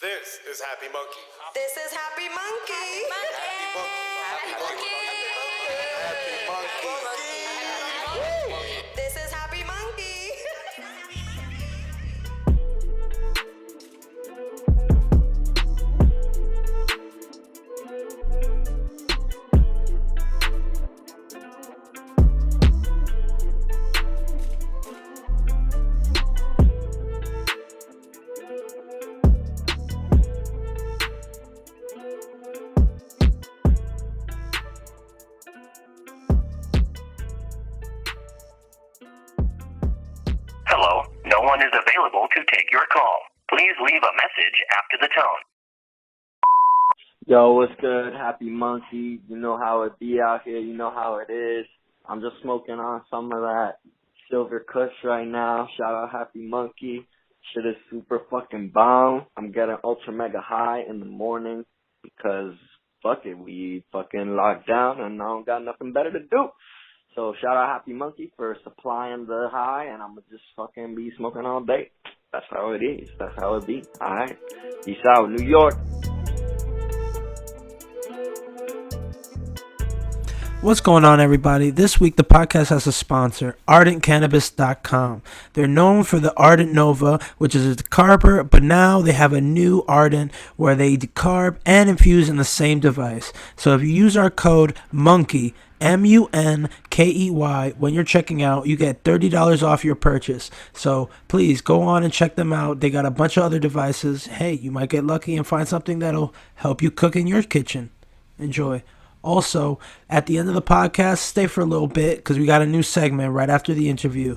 This is Happy Monkey. This is Happy Monkey. Happy Monkey. Happy Monkey. This is Happy Monkey. Hello, no one is available to take your call. Please leave a message after the tone. Yo, what's good? Happy Monkey. You know how it be out here. You know how it is. I'm just smoking on some of that Silver Kush right now. Shout out Happy Monkey. Shit is super fucking bomb. I'm getting ultra mega high in the morning because fuck it, we fucking locked down and I don't got nothing better to do. So shout out Happy Monkey for supplying the high, and I'm gonna just fucking be smoking all day. That's how it is. That's how it be. Alright. Peace out, New York. What's going on, everybody? This week, the podcast has a sponsor, ArdentCannabis.com. They're known for the Ardent Nova, which is a decarber, but now they have a new Ardent where they decarb and infuse in the same device. So if you use our code MONKEY, MUNKEY, when you're checking out, you get $30 off your purchase. So please go on and check them out. They got a bunch of other devices. Hey, you might get lucky and find something that'll help you cook in your kitchen. Enjoy. Also, at the end of the podcast, stay for a little bit because we got a new segment right after the interview.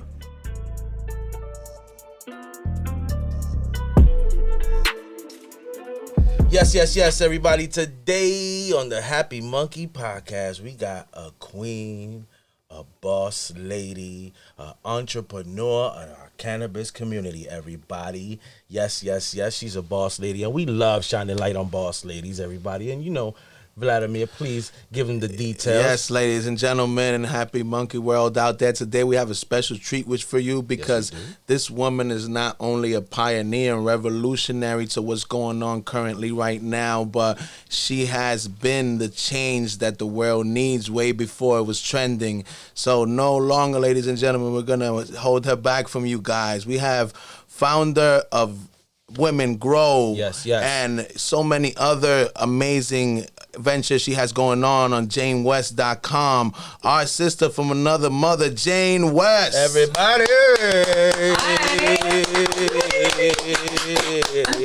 Yes, everybody. Today on the Happy Monkey Podcast, we got a queen, a boss lady, an entrepreneur in our cannabis community, everybody. Yes, she's a boss lady, and we love shining light on boss ladies, everybody. And you know, Vladimir, please give them the details. Yes, ladies and gentlemen, in Happy Monkey World out there today, we have a special treat for you because this woman is not only a pioneer and revolutionary to what's going on currently right now, but she has been the change that the world needs way before it was trending. So no longer, ladies and gentlemen, we're going to hold her back from you guys. We have founder of Women Grow, yes, and so many other amazing ventures she has going on JaneWest.com. Our sister from another mother, Jane West. Everybody. I'm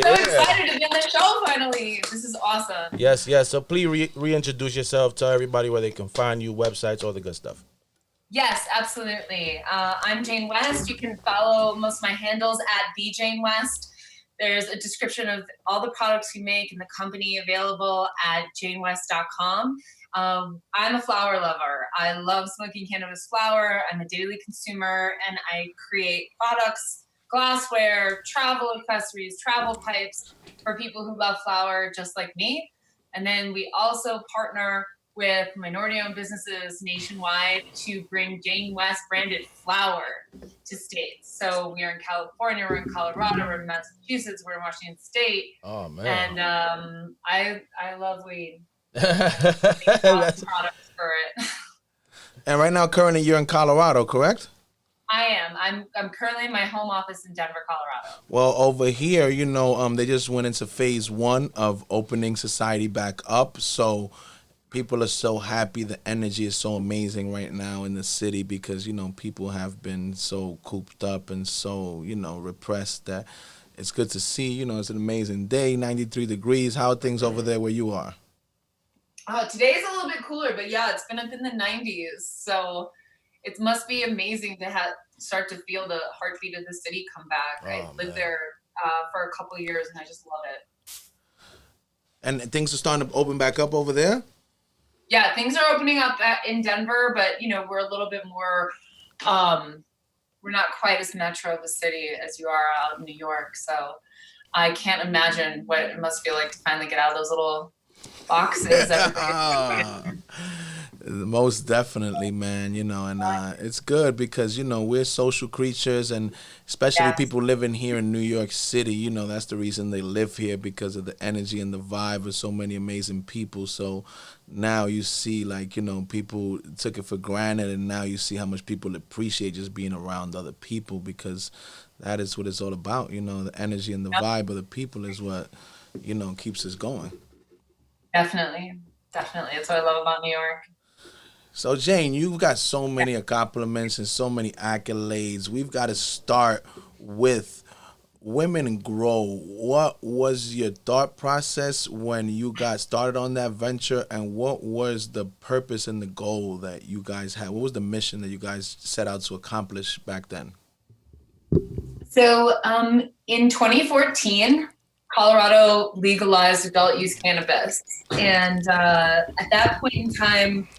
so excited to be on the show finally. This is awesome. Yes. So please reintroduce yourself. Tell everybody where they can find you, websites, all the good stuff. Yes, absolutely. I'm Jane West. You can follow most of my handles at the Jane West. There's a description of all the products we make and the company available at janewest.com. I'm a flower lover. I love smoking cannabis flower. I'm a daily consumer, and I create products, glassware, travel accessories, travel pipes for people who love flower just like me. And then we also partner with minority-owned businesses nationwide to bring Jane West branded flower to states. So we're in California, we're in Colorado, we're in Massachusetts, we're in Washington State. Oh man! And I love weed. That's products for it. And right now, currently, you're in Colorado, correct? I am. I'm currently in my home office in Denver, Colorado. Well, over here, you know, they just went into phase 1 of opening society back up. So people are so happy. The energy is so amazing right now in the city because, you know, people have been so cooped up and so, you know, repressed that it's good to see. You know, it's an amazing day, 93 degrees. How are things over there where you are? Today's a little bit cooler, but yeah, it's been up in the 90s. So it must be amazing to start to feel the heartbeat of the city come back. I lived there for a couple of years, and I just love it. And things are starting to open back up over there? Yeah, things are opening up in Denver, but, you know, we're a little bit more, we're not quite as metro of a city as you are out in New York. So I can't imagine what it must feel like to finally get out of those little boxes. Most definitely, man. You know, and it's good because you know we're social creatures, and especially Yes. people living here in New York City. You know, that's the reason they live here because of the energy and the vibe of so many amazing people. So now you see, like you know, people took it for granted, and now you see how much people appreciate just being around other people because that is what it's all about. You know, the energy and the vibe of the people is what you know keeps us going. Definitely. Definitely. That's what I love about New York. So Jane, you've got so many accomplishments and so many accolades. We've got to start with Women Grow. What was your thought process when you got started on that venture, and what was the purpose and the goal that you guys had? What was the mission that you guys set out to accomplish back then? So in 2014, Colorado legalized adult use cannabis. And at that point in time,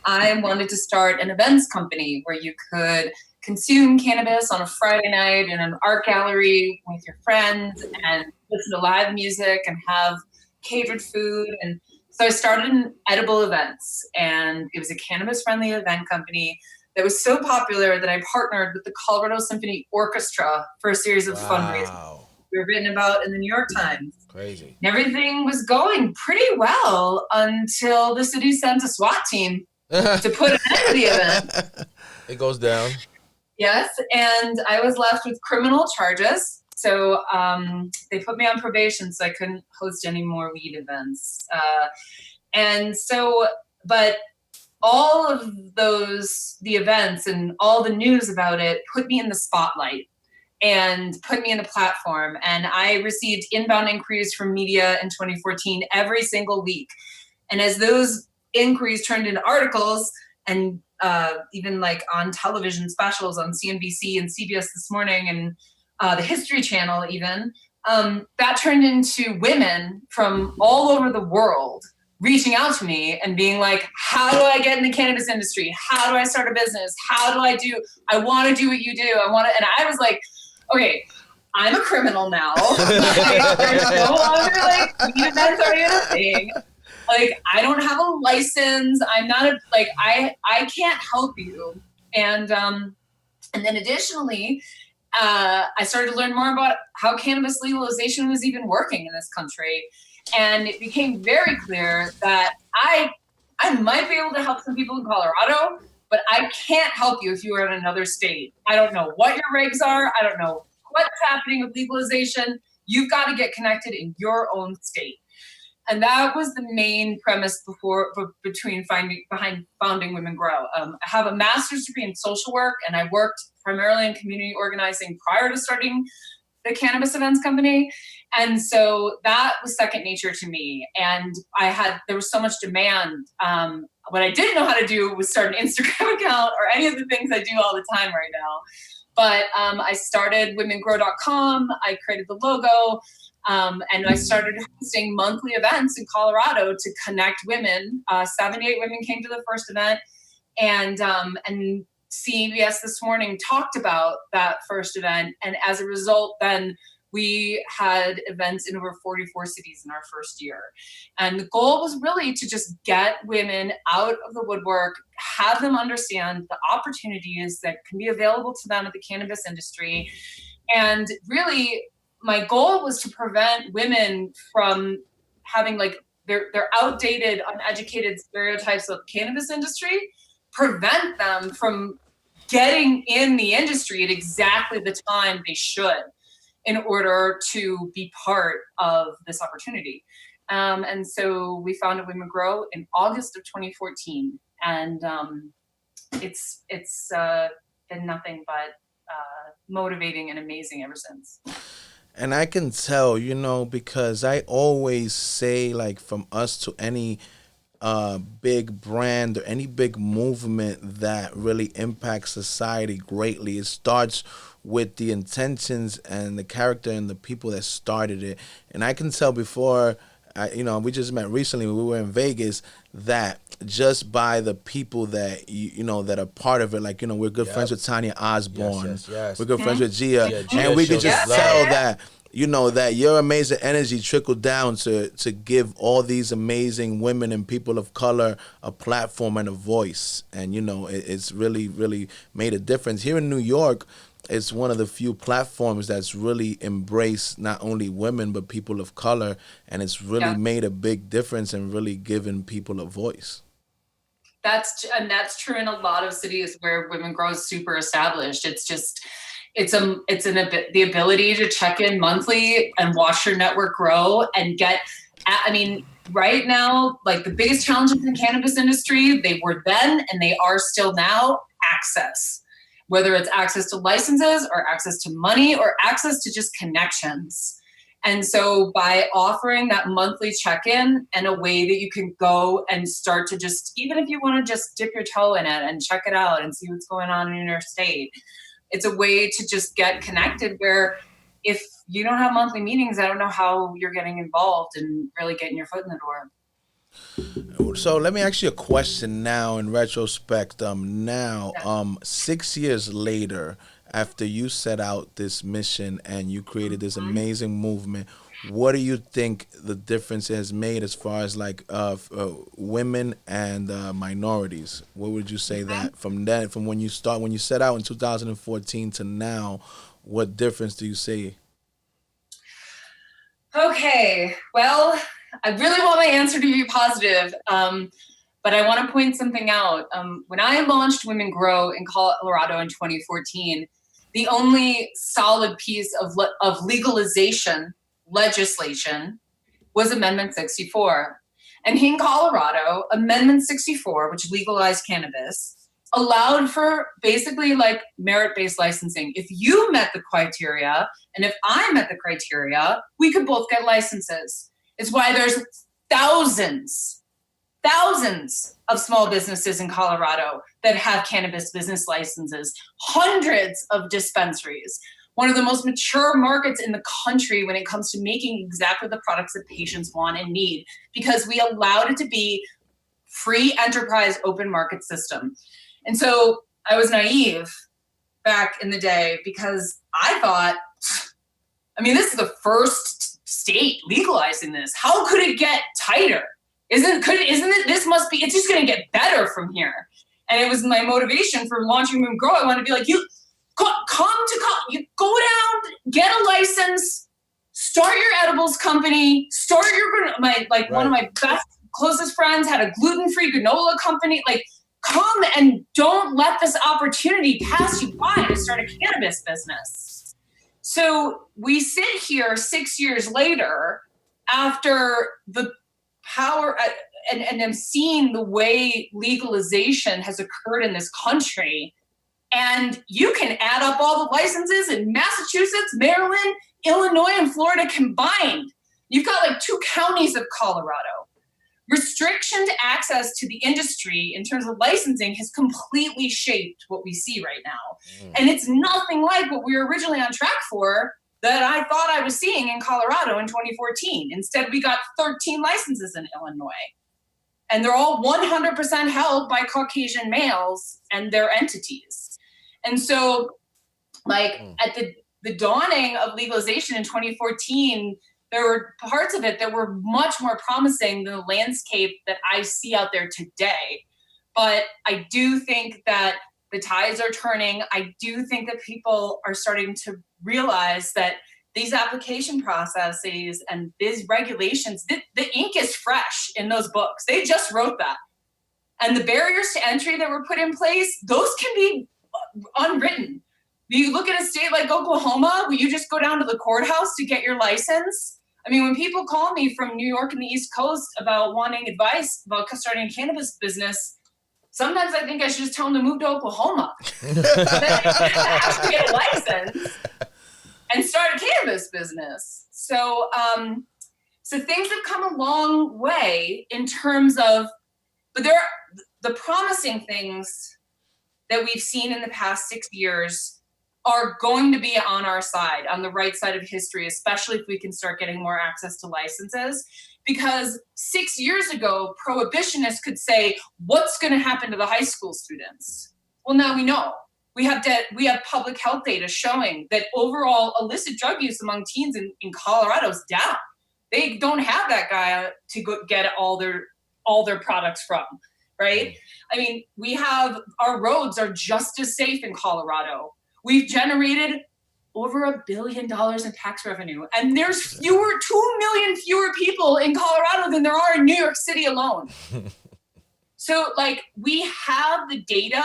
I wanted to start an events company where you could consume cannabis on a Friday night in an art gallery with your friends and listen to live music and have catered food. And so I started an edible events, and it was a cannabis-friendly event company that was so popular that I partnered with the Colorado Symphony Orchestra for a series of fundraisers Wow. we were written about in the New York Times. Crazy. And everything was going pretty well until the city sent a SWAT team to put an end to the event. It goes down. Yes, and I was left with criminal charges. So they put me on probation, so I couldn't host any more weed events. But all of the events and all the news about it put me in the spotlight and put me in the platform. And I received inbound inquiries from media in 2014 every single week. And as those inquiries turned into articles and even like on television specials on CNBC and CBS This Morning and the History Channel even, that turned into women from all over the world reaching out to me and being like, how do I get in the cannabis industry? How do I start a business? I want to do what you do. And I was like, okay, I'm a criminal now. There's no longer like weed events aren't even a thing. Like, I don't have a license. I'm not I can't help you. And then additionally, I started to learn more about how cannabis legalization was even working in this country. And it became very clear that I might be able to help some people in Colorado, but I can't help you if you are in another state. I don't know what your regs are. I don't know what's happening with legalization. You've got to get connected in your own state. And that was the main premise behind founding Women Grow. I have a master's degree in social work, and I worked primarily in community organizing prior to starting the cannabis events company. And so that was second nature to me. And there was so much demand. What I didn't know how to do was start an Instagram account or any of the things I do all the time right now. But I started womengrow.com. I created the logo. And I started hosting monthly events in Colorado to connect women. 78 women came to the first event, and CBS This Morning talked about that first event. And as a result, then we had events in over 44 cities in our first year. And the goal was really to just get women out of the woodwork, have them understand the opportunities that can be available to them at the cannabis industry. And really, my goal was to prevent women from having like their outdated, uneducated stereotypes of the cannabis industry, prevent them from getting in the industry at exactly the time they should in order to be part of this opportunity. And so we founded Women Grow in August of 2014. And it's been nothing but motivating and amazing ever since. And I can tell, you know, because I always say, like, from us to any big brand or any big movement that really impacts society greatly, it starts with the intentions and the character and the people that started it. And I can tell before, we just met recently when we were in Vegas, that just by the people that that are part of it, like, we're good friends with Tanya Osborne. Yes. We're good friends with Gia. Yeah, Gia and we could showed just us tell love. that, that your amazing energy trickled down to give all these amazing women and people of color a platform and a voice. And, it's really, really made a difference. Here in New York, it's one of the few platforms that's really embraced not only women, but people of color. And it's really made a big difference and really given people a voice. That's true in a lot of cities where women grow super established. The ability to check in monthly and watch your network grow and right now, like the biggest challenges in the cannabis industry, they were then and they are still now, access. Whether it's access to licenses or access to money or access to just connections. And so by offering that monthly check-in and a way that you can go and start to just, even if you want to just dip your toe in it and check it out and see what's going on in your state, it's a way to just get connected where if you don't have monthly meetings, I don't know how you're getting involved and really getting your foot in the door. So let me ask you a question now in retrospect. 6 years later, after you set out this mission and you created this amazing movement, what do you think the difference has made as far as women and minorities? What would you say that from when you set out in 2014 to now, what difference do you see? Okay, well, I really want my answer to be positive, but I want to point something out. When I launched Women Grow in Colorado in 2014, the only solid piece of legalization legislation was Amendment 64. And in Colorado, Amendment 64, which legalized cannabis, allowed for basically like merit-based licensing. If you met the criteria, and if I met the criteria, we could both get licenses. It's why there's thousands of small businesses in Colorado that have cannabis business licenses, hundreds of dispensaries, one of the most mature markets in the country when it comes to making exactly the products that patients want and need, because we allowed it to be free enterprise open market system. And so I was naive back in the day because I thought, this is the first state legalizing this. How could it get tighter? It's just going to get better from here. And it was my motivation for launching Women Grow. I want to be like, you go down, get a license, start your edibles company, one of my closest friends had a gluten-free granola company. Like, come and don't let this opportunity pass you by to start a cannabis business. So we sit here 6 years later after the power and I'm seeing the way legalization has occurred in this country. And you can add up all the licenses in Massachusetts, Maryland, Illinois, and Florida combined. You've got like 2 counties of Colorado. Restriction to access to the industry in terms of licensing has completely shaped what we see right now. And it's nothing like what we were originally on track for that I thought I was seeing in Colorado in 2014. Instead, we got 13 licenses in Illinois. And they're all 100% held by Caucasian males and their entities. And so, at the dawning of legalization in 2014, there were parts of it that were much more promising than the landscape that I see out there today. But I do think that the tides are turning. I do think that people are starting to realize that these application processes and these regulations, the ink is fresh in those books. They just wrote that. And the barriers to entry that were put in place, those can be unwritten. You look at a state like Oklahoma, where you just go down to the courthouse to get your license. When people call me from New York and the East Coast about wanting advice about starting a cannabis business, sometimes I think I should just tell them to move to Oklahoma. Actually get a license and start a cannabis business. So things have come a long way in terms of, but there are the promising things that we've seen in the past 6 years are going to be on our side, on the right side of history, especially if we can start getting more access to licenses. Because 6 years ago, prohibitionists could say, what's going to happen to the high school students? Well, now we know. We have public health data showing that overall illicit drug use among teens in Colorado is down. They don't have that guy to go get all their products from, right? I mean, our roads are just as safe in Colorado. We've generated over $1 billion in tax revenue, and there's 2 million fewer people in Colorado than there are in New York City alone. So, like, we have the data,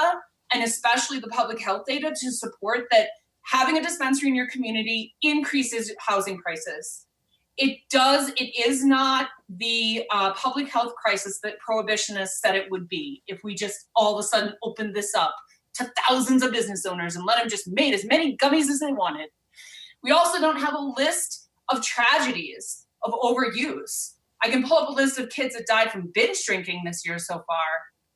and especially the public health data, to support that having a dispensary in your community increases housing prices. It is not the public health crisis that prohibitionists said it would be if we just all of a sudden opened this up to thousands of business owners and let them just make as many gummies as they wanted. We also don't have a list of tragedies of overuse. I can pull up a list of kids that died from binge drinking this year so far,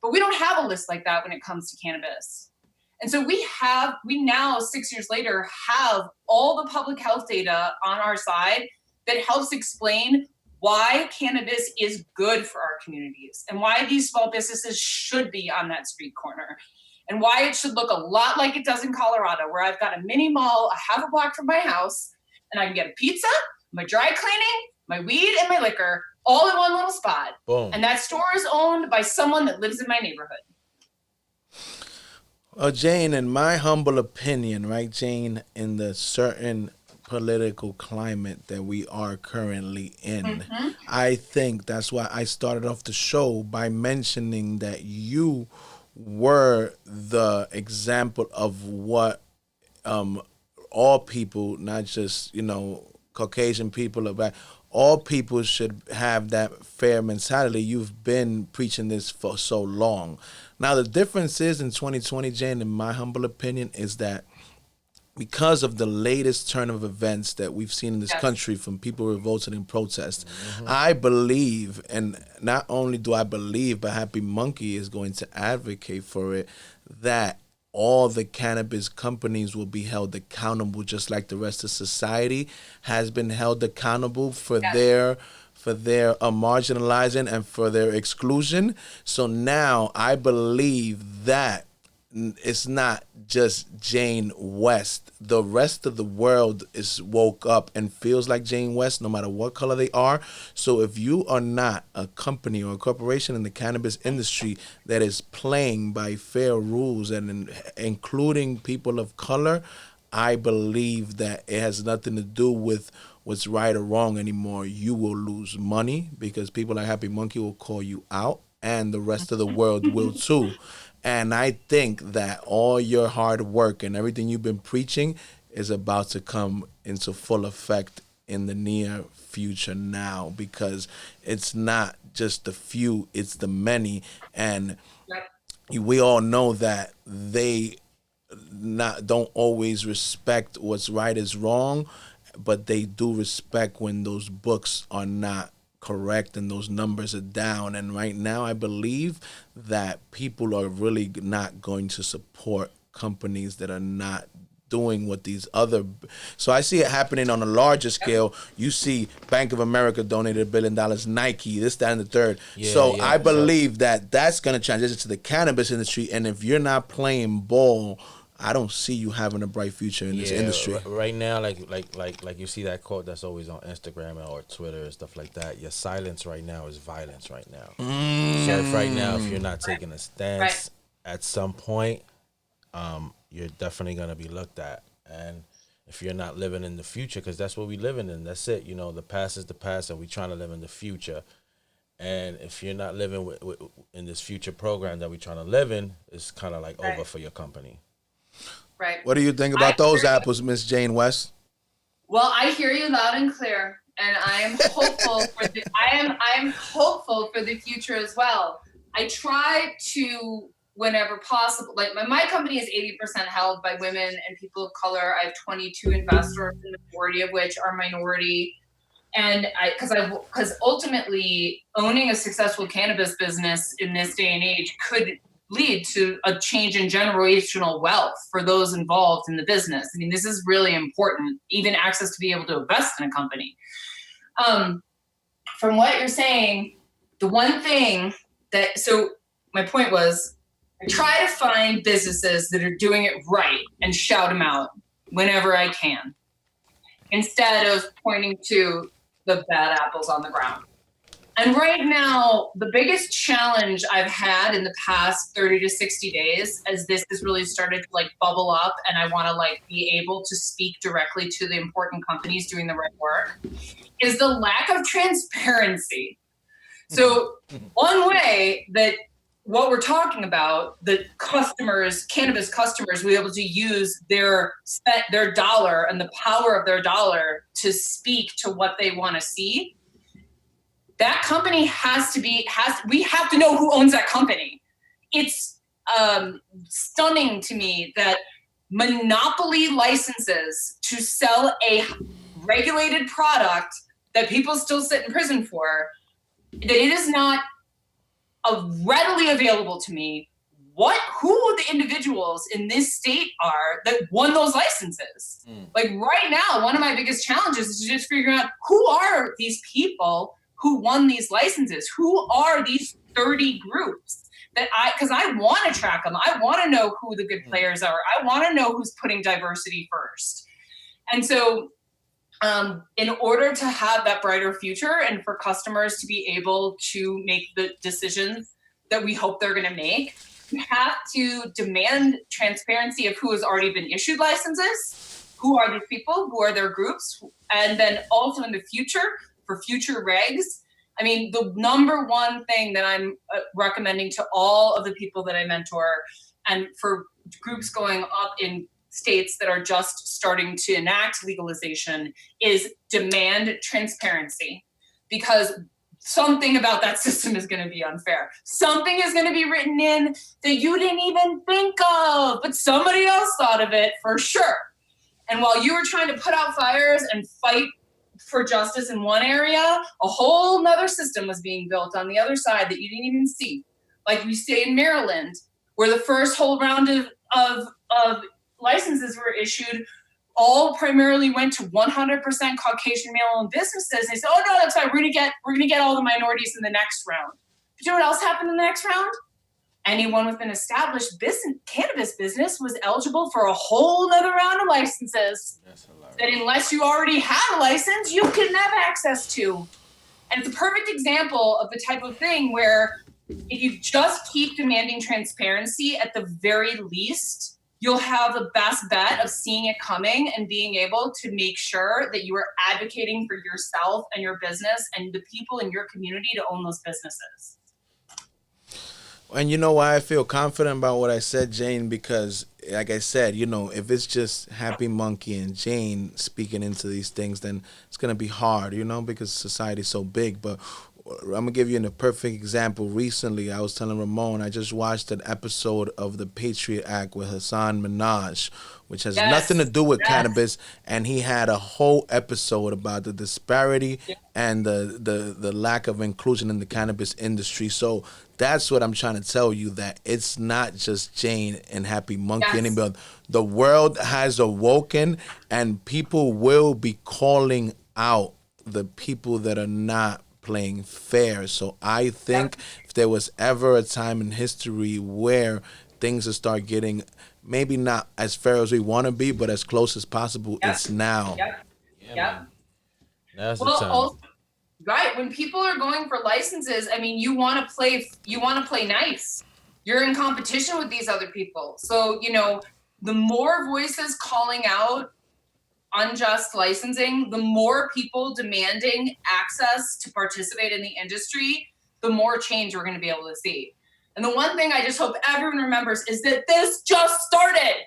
but we don't have a list like that when it comes to cannabis. And so we now, 6 years later, have all the public health data on our side that helps explain why cannabis is good for our communities and why these small businesses should be on that street corner and why it should look a lot like it does in Colorado, where I've got a mini mall a half a block from my house and I can get a pizza, my dry cleaning, my weed, and my liquor all in one little spot. Boom. And that store is owned by someone that lives in my neighborhood. Jane, in my humble opinion, right, Jane, in the certain political climate that we are currently in, I think that's why I started off the show by mentioning that you were the example of what all people, not just, Caucasian people, but all people should have that fair mentality. You've been preaching this for so long. Now, the difference is in 2020, Jane, in my humble opinion, is that because of the latest turn of events that we've seen in this country from people revolting and protest, I believe, and not only do I believe, but Happy Monkey is going to advocate for it, that all the cannabis companies will be held accountable just like the rest of society has been held accountable for their marginalizing and for their exclusion. So now I believe that it's not just Jane West. The rest of the world is woke up and feels like Jane West, no matter what color they are. So if you are not a company or a corporation in the cannabis industry that is playing by fair rules and including people of color, I believe that it has nothing to do with what's right or wrong anymore. You will lose money because people like Happy Monkey will call you out, and the rest of the world will too. And I think that all your hard work and everything you've been preaching is about to come into full effect in the near future now, because it's not just the few, it's the many. And we all know that they don't always respect what's right is wrong, but they do respect when those books are not correct and those numbers are down. And right now I believe that people are really not going to support companies that are not doing what these other. So I see it happening on a larger scale. You see Bank of America donated $1 billion, Nike, this, that, and the third. I believe that that's going to transition to the cannabis industry. And if you're not playing ball, I don't see you having a bright future in this industry. Right now, like you see that quote that's always on Instagram or Twitter and stuff like that. Your silence right now is violence right now. So if you're not taking a stance at some point, you're definitely gonna be looked at. And if you're not living in the future, because that's what we living in, that's it. The past is the past, and we trying to live in the future. And if you're not living in this future program that we trying to live in, it's kind of like over for your company. Right. What do you think about those apples, Miss Jane West? Well, I hear you loud and clear, and I am hopeful I am hopeful for the future as well. I try to, whenever possible, like my company is 80% held by women and people of color. I have 22 investors, the majority of which are minority. And because ultimately owning a successful cannabis business in this day and age could lead to a change in generational wealth for those involved in the business. I mean, this is really important, even access to be able to invest in a company. From what you're saying, the one thing so my point was, I try to find businesses that are doing it right and shout them out whenever I can, instead of pointing to the bad apples on the ground. And right now, the biggest challenge I've had in the past 30 to 60 days, as this has really started to like bubble up and I want to like be able to speak directly to the important companies doing the right work, is the lack of transparency. So one way that what we're talking about, the customers, cannabis customers, will be able to use their dollar and the power of their dollar to speak to what they want to see. That company we have to know who owns that company. It's stunning to me that monopoly licenses to sell a regulated product that people still sit in prison for, that it is not readily available to me who the individuals in this state are that won those licenses. Like right now, one of my biggest challenges is to just figure out who are these people who won these licenses? Who are these 30 groups because I want to track them. I want to know who the good players are. I want to know who's putting diversity first. And so in order to have that brighter future and for customers to be able to make the decisions that we hope they're going to make, we have to demand transparency of who has already been issued licenses, who are these people, who are their groups, and then also in the future, for future regs. I mean, the number one thing that I'm recommending to all of the people that I mentor and for groups going up in states that are just starting to enact legalization is demand transparency, because something about that system is going to be unfair. Something is going to be written in that you didn't even think of, but somebody else thought of it for sure. And while you were trying to put out fires and fight for justice in one area, a whole nother system was being built on the other side that you didn't even see. Like we say in Maryland, where the first whole round of licenses were issued, all primarily went to 100% Caucasian male-owned businesses. They said, "Oh no, that's fine. We're gonna get all the minorities in the next round." But you know what else happened in the next round? Anyone with an established cannabis business was eligible for a whole nother round of licenses that unless you already had a license, you couldn't have access to. And it's a perfect example of the type of thing where if you just keep demanding transparency, at the very least, you'll have the best bet of seeing it coming and being able to make sure that you are advocating for yourself and your business and the people in your community to own those businesses. And you know why I feel confident about what I said, Jane? Because, like I said, if it's just Happy Monkey and Jane speaking into these things, then it's going to be hard, because society's so big. But I'm going to give you a perfect example. Recently, I was telling Ramon, I just watched an episode of the Patriot Act with Hassan Minaj, which has nothing to do with cannabis, and he had a whole episode about the disparity and the lack of inclusion in the cannabis industry. So that's what I'm trying to tell you, that it's not just Jane and Happy Monkey anymore. The world has awoken, and people will be calling out the people that are not playing fair. So I think if there was ever a time in history where things will start getting maybe not as fair as we want to be, but as close as possible, it's now. That's the time. Also, right, when people are going for licenses, I mean, you want to play nice. You're in competition with these other people. So, the more voices calling out unjust licensing, the more people demanding access to participate in the industry, the more change we're going to be able to see. And the one thing I just hope everyone remembers is that this just started.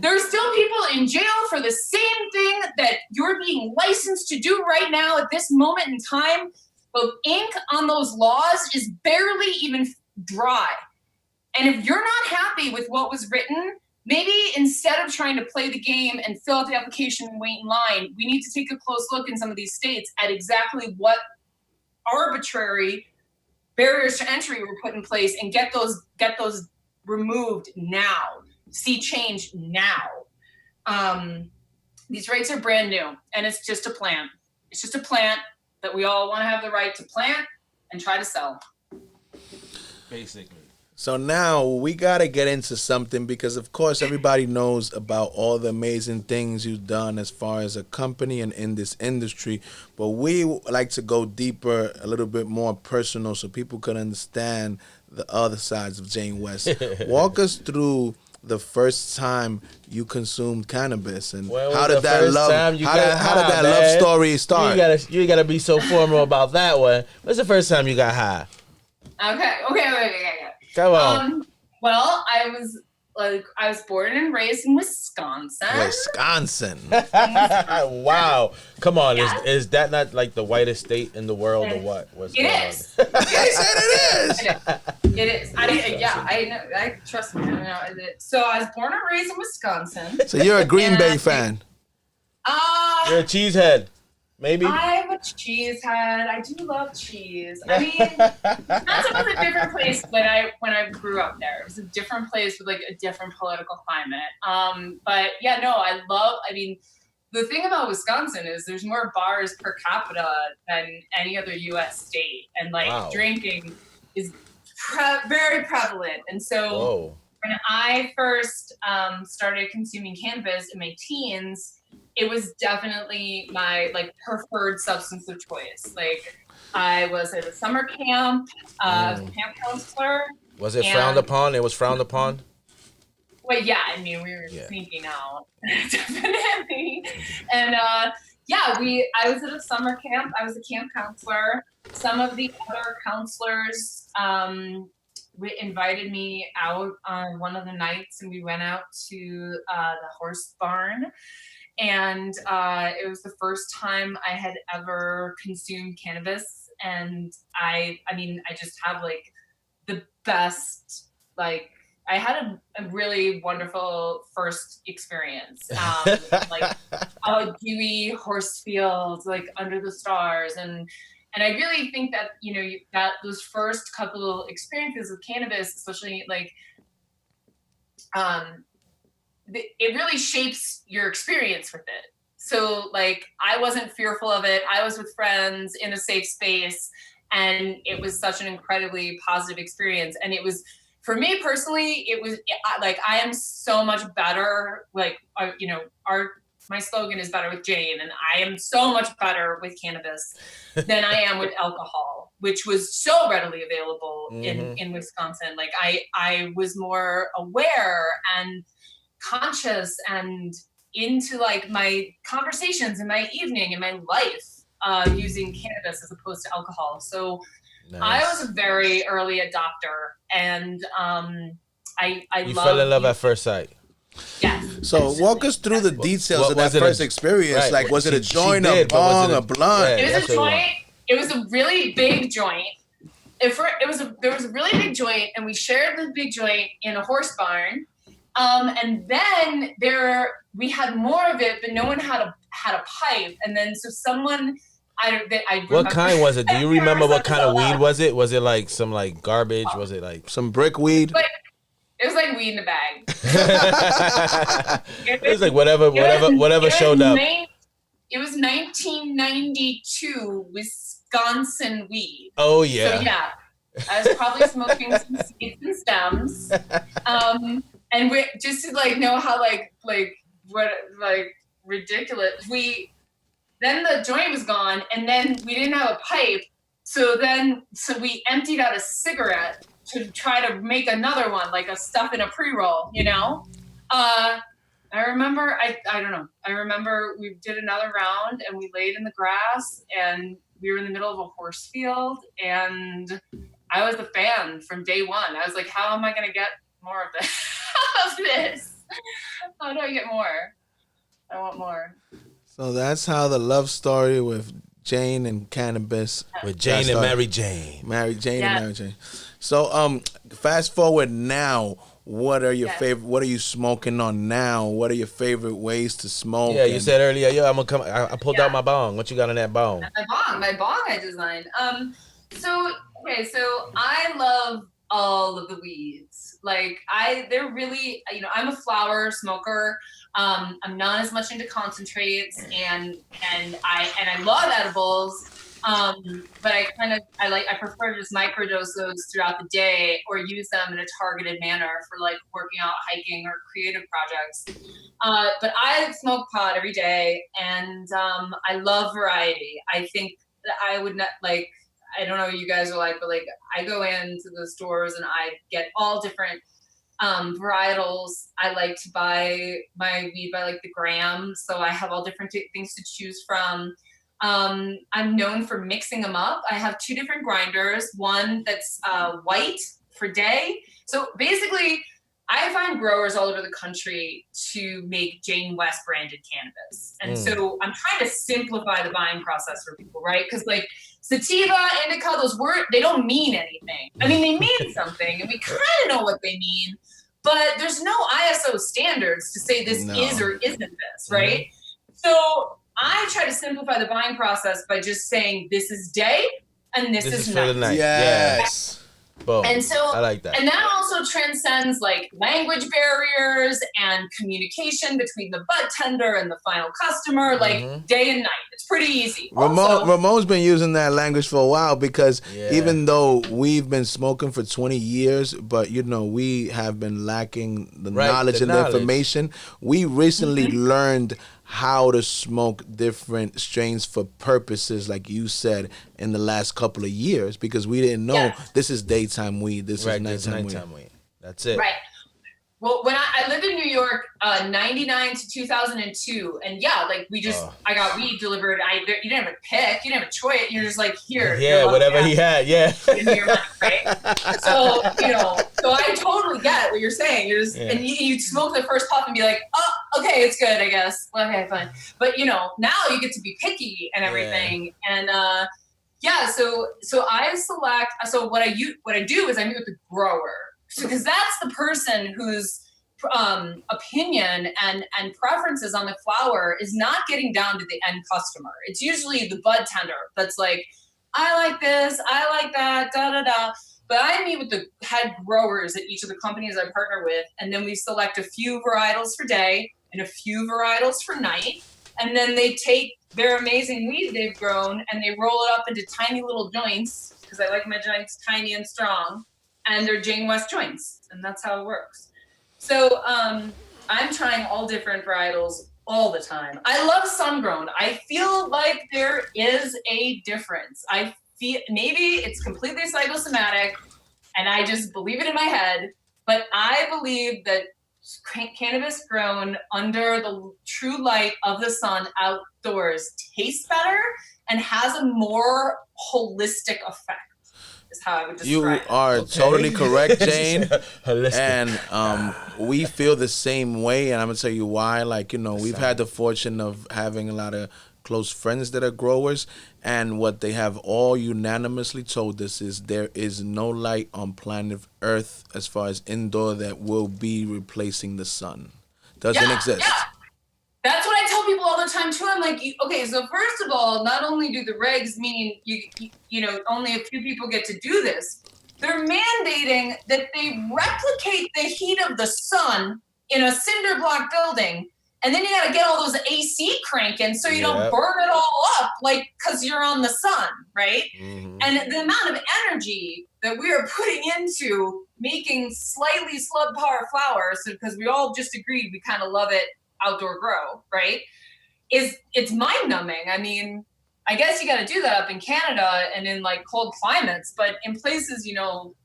There's still people in jail for the same thing that you're being licensed to do right now at this moment in time. The ink on those laws is barely even dry. And if you're not happy with what was written, maybe instead of trying to play the game and fill out the application and wait in line, we need to take a close look in some of these states at exactly what arbitrary barriers to entry were put in place and get those removed now. See change now. These rates are brand new, and it's just a plant. It's just a plant that we all want to have the right to plant and try to sell. Basically. So now we gotta get into something because, of course, everybody knows about all the amazing things you've done as far as a company and in this industry. But we like to go deeper, a little bit more personal, so people can understand the other sides of Jane West. Walk us through the first time you consumed cannabis and how did that love story start? You ain't gotta be so formal about that one. When's the first time you got high? Okay. Come on. Well, I was born and raised in Wisconsin. Wow. Come on. Yeah. Is that not like the whitest state in the world or what? What's It going is. on? It is. I know. I trust me. I know. So I was born and raised in Wisconsin. So you're a Green Bay fan. You're a cheesehead. Maybe. I'm a cheese head. I do love cheese. I mean, Wisconsin was a different place when I grew up there. It was a different place with like a different political climate. But yeah, no, I mean, the thing about Wisconsin is there's more bars per capita than any other U.S. state, and like drinking is very prevalent. And so when I first started consuming cannabis in my teens, it was definitely my like preferred substance of choice. Like I was at a summer camp, I was a camp counselor. Was it frowned upon? It was frowned upon? Well, yeah, I mean, we were sneaking out, definitely. And I was at a summer camp. I was a camp counselor. Some of the other counselors invited me out on one of the nights, and we went out to the horse barn. And it was the first time I had ever consumed cannabis. And I mean, I just have like the best, like, I had a really wonderful first experience. Like a dewy horse field, like under the stars. And I really think that, you know, that those first couple experiences with cannabis, especially like, it really shapes your experience with it. So like, I wasn't fearful of it. I was with friends in a safe space, and it was such an incredibly positive experience. And it was, for me personally, it was like, I am so much better. Like, you know, my slogan is better with Jane, and I am so much better with cannabis than I am with alcohol, which was so readily available in Wisconsin. Like I was more aware and conscious and into like my conversations in my evening in my life using cannabis as opposed to alcohol. So I was a very early adopter, and I fell in love at first sight. Yes. So walk us through the details of that first experience. Right. Like, was it a joint, a bong, a blunt? It was a joint. It was a really big joint. There was a really big joint, and we shared the big joint in a horse barn. And then we had more of it, but no one had a pipe. And then so someone, what kind was it? Do you remember what kind of weed was it? Was it like some like garbage? Was it like some brick weed? It was like weed in a bag. It was like whatever showed up. It was 1992 Wisconsin weed. Oh yeah. So yeah, I was probably smoking some seeds and stems. And we just to like know how like what like ridiculous. Then the joint was gone, and then we didn't have a pipe. So we emptied out a cigarette to try to make another one, like a stuff in a pre-roll, you know? I remember, I don't know. I remember we did another round, and we laid in the grass, and we were in the middle of a horse field, and I was a fan from day one. I was like, how am I going to get more of this? How do I get more? I want more. So that's how the love story with Jane and cannabis. With Jane and Mary Jane. Mary Jane and Mary Jane. So fast forward now, what are your favorite, what are you smoking on now? What are your favorite ways to smoke? Yeah, you said earlier, I'm gonna come. I pulled out my bong. What you got on that bong? My bong I designed. So I love all of the weeds. Like they're really, you know, I'm a flower smoker. I'm not as much into concentrates, and I love edibles, But I prefer to just microdose those throughout the day or use them in a targeted manner for like working out, hiking, or creative projects. But I smoke pot every day, and I love variety. I think that I would not like. I don't know what you guys are like, but like I go into the stores and I get all different varietals. I like to buy my weed by like the gram, so I have all different things to choose from. I'm known for mixing them up. I have two different grinders, one that's white for day. So basically, I find growers all over the country to make Jane West branded cannabis. And so I'm trying to simplify the buying process for people, right? Because like sativa, indica, those words, they don't mean anything. I mean, they mean something, and we kind of know what they mean, but there's no ISO standards to say this is or isn't this, right? So I try to simplify the buying process by just saying this is day and this is for night. the night. Yes. Boom. And so I like that. And that also transcends like language barriers and communication between the bud tender and the final customer, like day and night. It's pretty easy. Ramon's been using that language for a while because even though we've been smoking for 20 years, but you know, we have been lacking the knowledge and the information. We recently learned how to smoke different strains for purposes, like you said, in the last couple of years, because we didn't know this is daytime weed, this is nighttime weed. That's it. Right. Well, when I lived in New York, 99 to 2002, and yeah, like I got weed delivered. You didn't have a pick, you didn't have a choice. You're just like, here. Yeah, whatever he had, Give me your money, right? So, so I totally get what you're saying. You're just, and you smoke the first puff and be like, oh, okay, it's good, I guess. Well, okay, fine. But now you get to be picky and everything, and so I select. So what I do is I meet with the grower. So, because that's the person whose opinion and preferences on the flower is not getting down to the end customer. It's usually the bud tender that's like, I like this, I like that, da da da. But I meet with the head growers at each of the companies I partner with, and then we select a few varietals for day and a few varietals for night, and then they take their amazing weed they've grown and they roll it up into tiny little joints, because I like my joints tiny and strong. And they're Jane West joints, and that's how it works. So I'm trying all different varietals all the time. I love sun-grown. I feel like there is a difference. I feel maybe it's completely psychosomatic, and I just believe it in my head, but I believe that cannabis grown under the true light of the sun outdoors tastes better and has a more holistic effect. Is how I would describe you it. are totally correct, Jane. And we feel the same way, and I'm gonna tell you why. Like, we've had the fortune of having a lot of close friends that are growers, and what they have all unanimously told us is there is no light on planet Earth as far as indoor that will be replacing the sun. Doesn't exist. Yeah. That's what I tell people all the time too. I'm like, okay, so first of all, not only do the regs mean only a few people get to do this, they're mandating that they replicate the heat of the sun in a cinder block building, and then you got to get all those AC cranking so you don't burn it all up, like because you're on the sun, right? And the amount of energy that we are putting into making slightly subpar flowers, because we all just agreed we kind of love it outdoor grow, right? It's mind numbing. I mean, I guess you got to do that up in Canada and in like cold climates, but in places,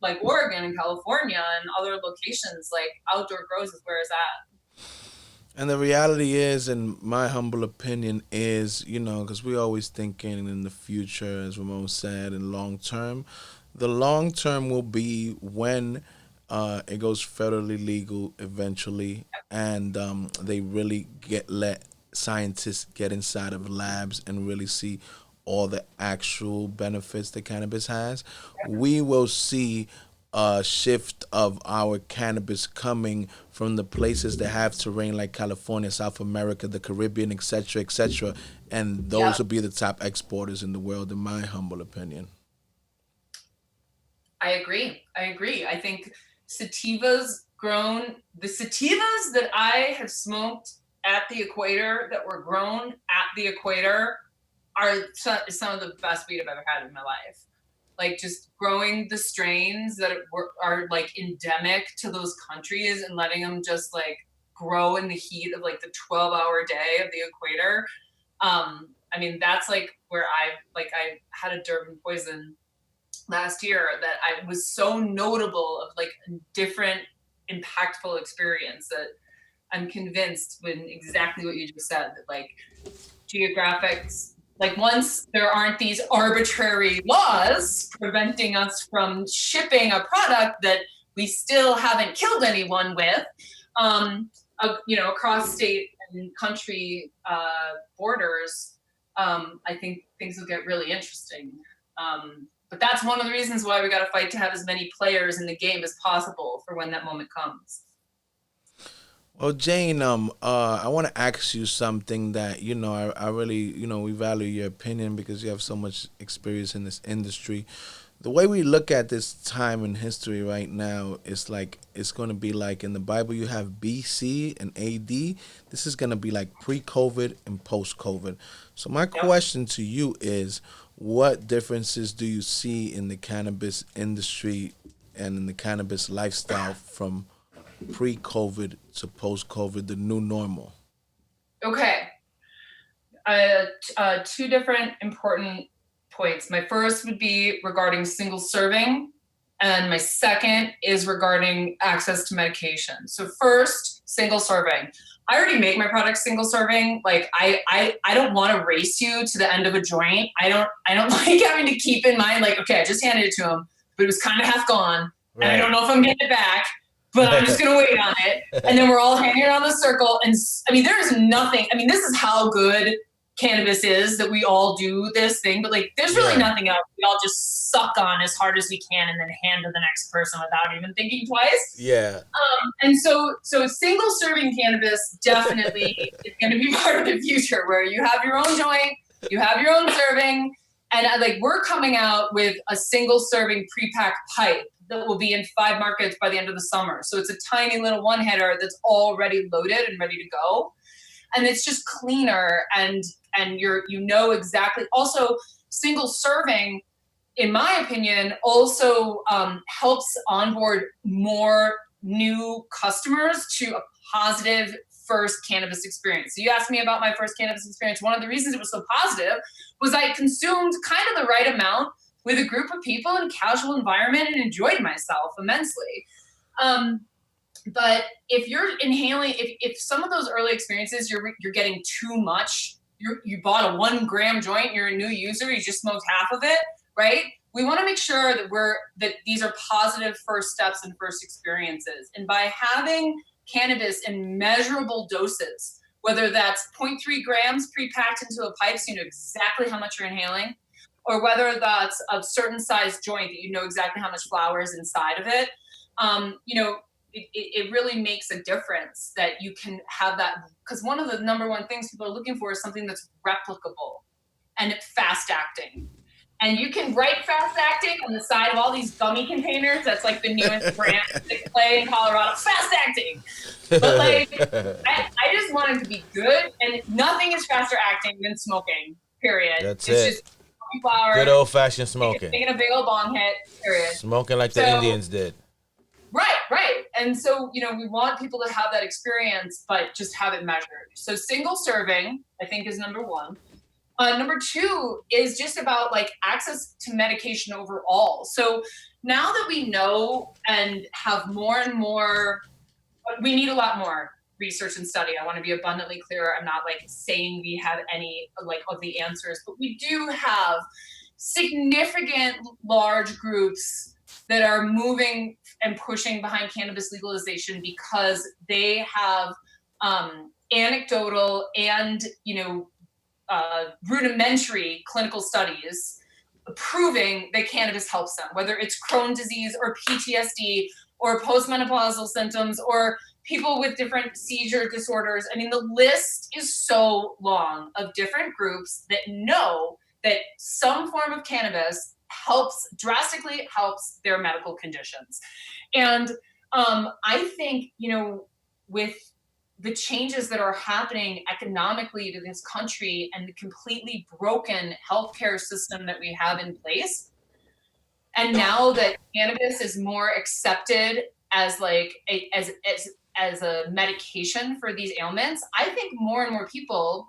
like Oregon and California and other locations, like outdoor grows is where it's at. And the reality is, in my humble opinion, is, because we always thinking in the future, as Ramon said, in long term. The long term will be when it goes federally legal eventually, and they really let scientists get inside of labs and really see all the actual benefits that cannabis has. We will see a shift of our cannabis coming from the places that have terrain like California, South America, the Caribbean, etc., and those will be the top exporters in the world, in my humble opinion. I agree. I think the sativas that I have smoked at the equator, that were grown at the equator, are some of the best weed I've ever had in my life. Like just growing the strains that are like endemic to those countries and letting them just like grow in the heat of like the 12-hour day of the equator. I mean, that's like where I had a Durban poison last year that I was so notable of like a different impactful experience that I'm convinced when exactly what you just said, that like geographics, like once there aren't these arbitrary laws preventing us from shipping a product that we still haven't killed anyone with, across state and country borders, I think things will get really interesting. But that's one of the reasons why we got to fight to have as many players in the game as possible for when that moment comes. Well, Jane, I want to ask you something that I really, we value your opinion because you have so much experience in this industry. The way we look at this time in history right now is like it's going to be like in the Bible you have BC and AD. This is going to be like pre-COVID and post-COVID. So my question to you is, what differences do you see in the cannabis industry and in the cannabis lifestyle from pre-COVID to post-COVID, the new normal? Okay. Two different important points. My first would be regarding single serving, and my second is regarding access to medication. So first, single serving. I already make my products single serving. Like I don't want to race you to the end of a joint. I don't like having to keep in mind like, okay, I just handed it to him, but it was kind of half gone, and I don't know if I'm getting it back, but I'm just gonna wait on it. And then we're all hanging around the circle, and I mean, there's nothing. I mean, this is how good cannabis is that we all do this thing, but like there's really nothing else. We all just suck on as hard as we can and then hand to the next person without even thinking twice. Yeah. And so single serving cannabis definitely is going to be part of the future where you have your own joint, you have your own serving, and like we're coming out with a single serving pre-packed pipe that will be in 5 markets by the end of the summer. So it's a tiny little one hitter that's already loaded and ready to go. And it's just cleaner and you know exactly. Also, single serving, in my opinion, also helps onboard more new customers to a positive first cannabis experience. So you asked me about my first cannabis experience. One of the reasons it was so positive was I consumed kind of the right amount with a group of people in a casual environment and enjoyed myself immensely. But if you're inhaling, if some of those early experiences you're getting too much, you bought a 1 gram joint, you're a new user, you just smoked half of it, right? We want to make sure that these are positive first steps and first experiences. And by having cannabis in measurable doses, whether that's 0.3 grams pre-packed into a pipe so you know exactly how much you're inhaling, or whether that's a certain size joint that you know exactly how much flower is inside of it, it really makes a difference that you can have that, because one of the number one things people are looking for is something that's replicable and fast acting. And you can write fast acting on the side of all these gummy containers. That's like the newest brand that play in Colorado. Fast acting. But like, I just want it to be good, and nothing is faster acting than smoking, period. That's it's it. Just flower, good old-fashioned smoking. Taking a big old bong hit, period. Smoking like the Indians did. Right. And so, we want people to have that experience, but just have it measured. So single serving, I think, is number one. Number two is just about like access to medication overall. So now that we know and have more and more, we need a lot more research and study. I want to be abundantly clear. I'm not like saying we have any like of the answers, but we do have significant large groups that are moving and pushing behind cannabis legalization because they have anecdotal and rudimentary clinical studies proving that cannabis helps them, whether it's Crohn's disease or PTSD or postmenopausal symptoms or people with different seizure disorders. I mean, the list is so long of different groups that know that some form of cannabis drastically helps their medical conditions. And I think, with the changes that are happening economically to this country and the completely broken healthcare system that we have in place. And now that cannabis is more accepted as like as a medication for these ailments, I think more and more people,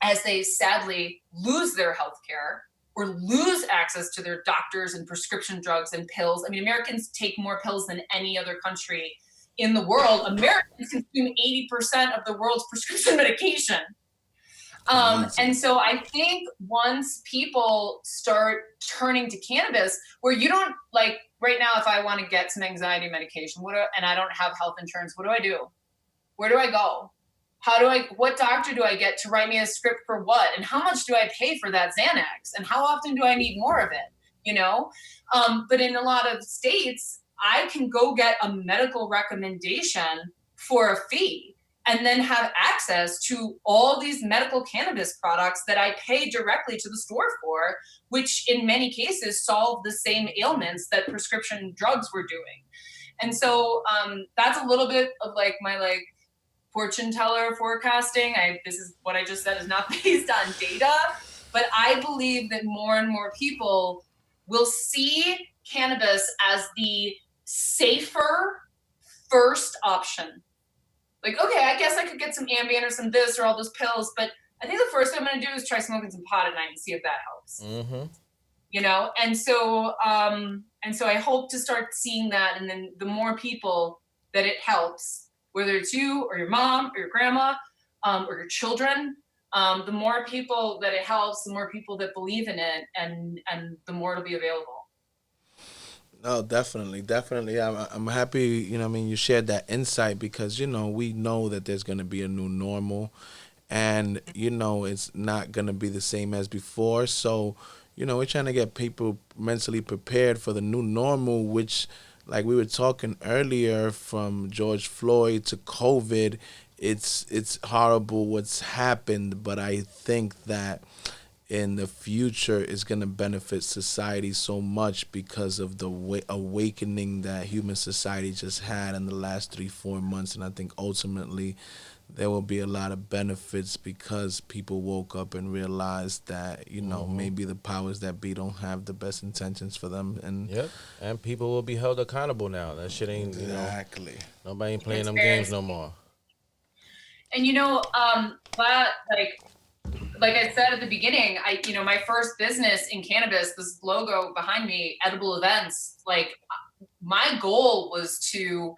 as they sadly lose their healthcare or lose access to their doctors and prescription drugs and pills. I mean, Americans take more pills than any other country in the world. Americans consume 80% of the world's prescription medication. And so I think once people start turning to cannabis, where you don't like right now, if I want to get some anxiety medication, and I don't have health insurance, what do I do? Where do I go? What doctor do I get to write me a script for what? And how much do I pay for that Xanax? And how often do I need more of it? You know? But in a lot of states, I can go get a medical recommendation for a fee and then have access to all these medical cannabis products that I pay directly to the store for, which in many cases solve the same ailments that prescription drugs were doing. And so that's a little bit of like my like fortune teller forecasting. This is what I just said is not based on data, but I believe that more and more people will see cannabis as the safer first option. Like, okay, I guess I could get some Ambien or some this or all those pills, but I think the first thing I'm going to do is try smoking some pot at night and see if that helps. Mm-hmm. You know, and so I hope to start seeing that, and then the more people that it helps, whether it's you or your mom or your grandma or your children, the more people that it helps, the more people that believe in it, and the more it'll be available. No, definitely. I'm happy, you shared that insight because, we know that there's going to be a new normal and, it's not going to be the same as before. So, we're trying to get people mentally prepared for the new normal, which, like we were talking earlier, from George Floyd to COVID, it's horrible what's happened, but I think that in the future is going to benefit society so much because of the awakening that human society just had in the last 3-4 months. And I think ultimately there will be a lot of benefits because people woke up and realized that, maybe the powers that be don't have the best intentions for them. And and people will be held accountable now. That shit ain't, exactly. Nobody ain't playing them games no more. And like I said at the beginning, my first business in cannabis, this logo behind me, Edible Events, like my goal was to,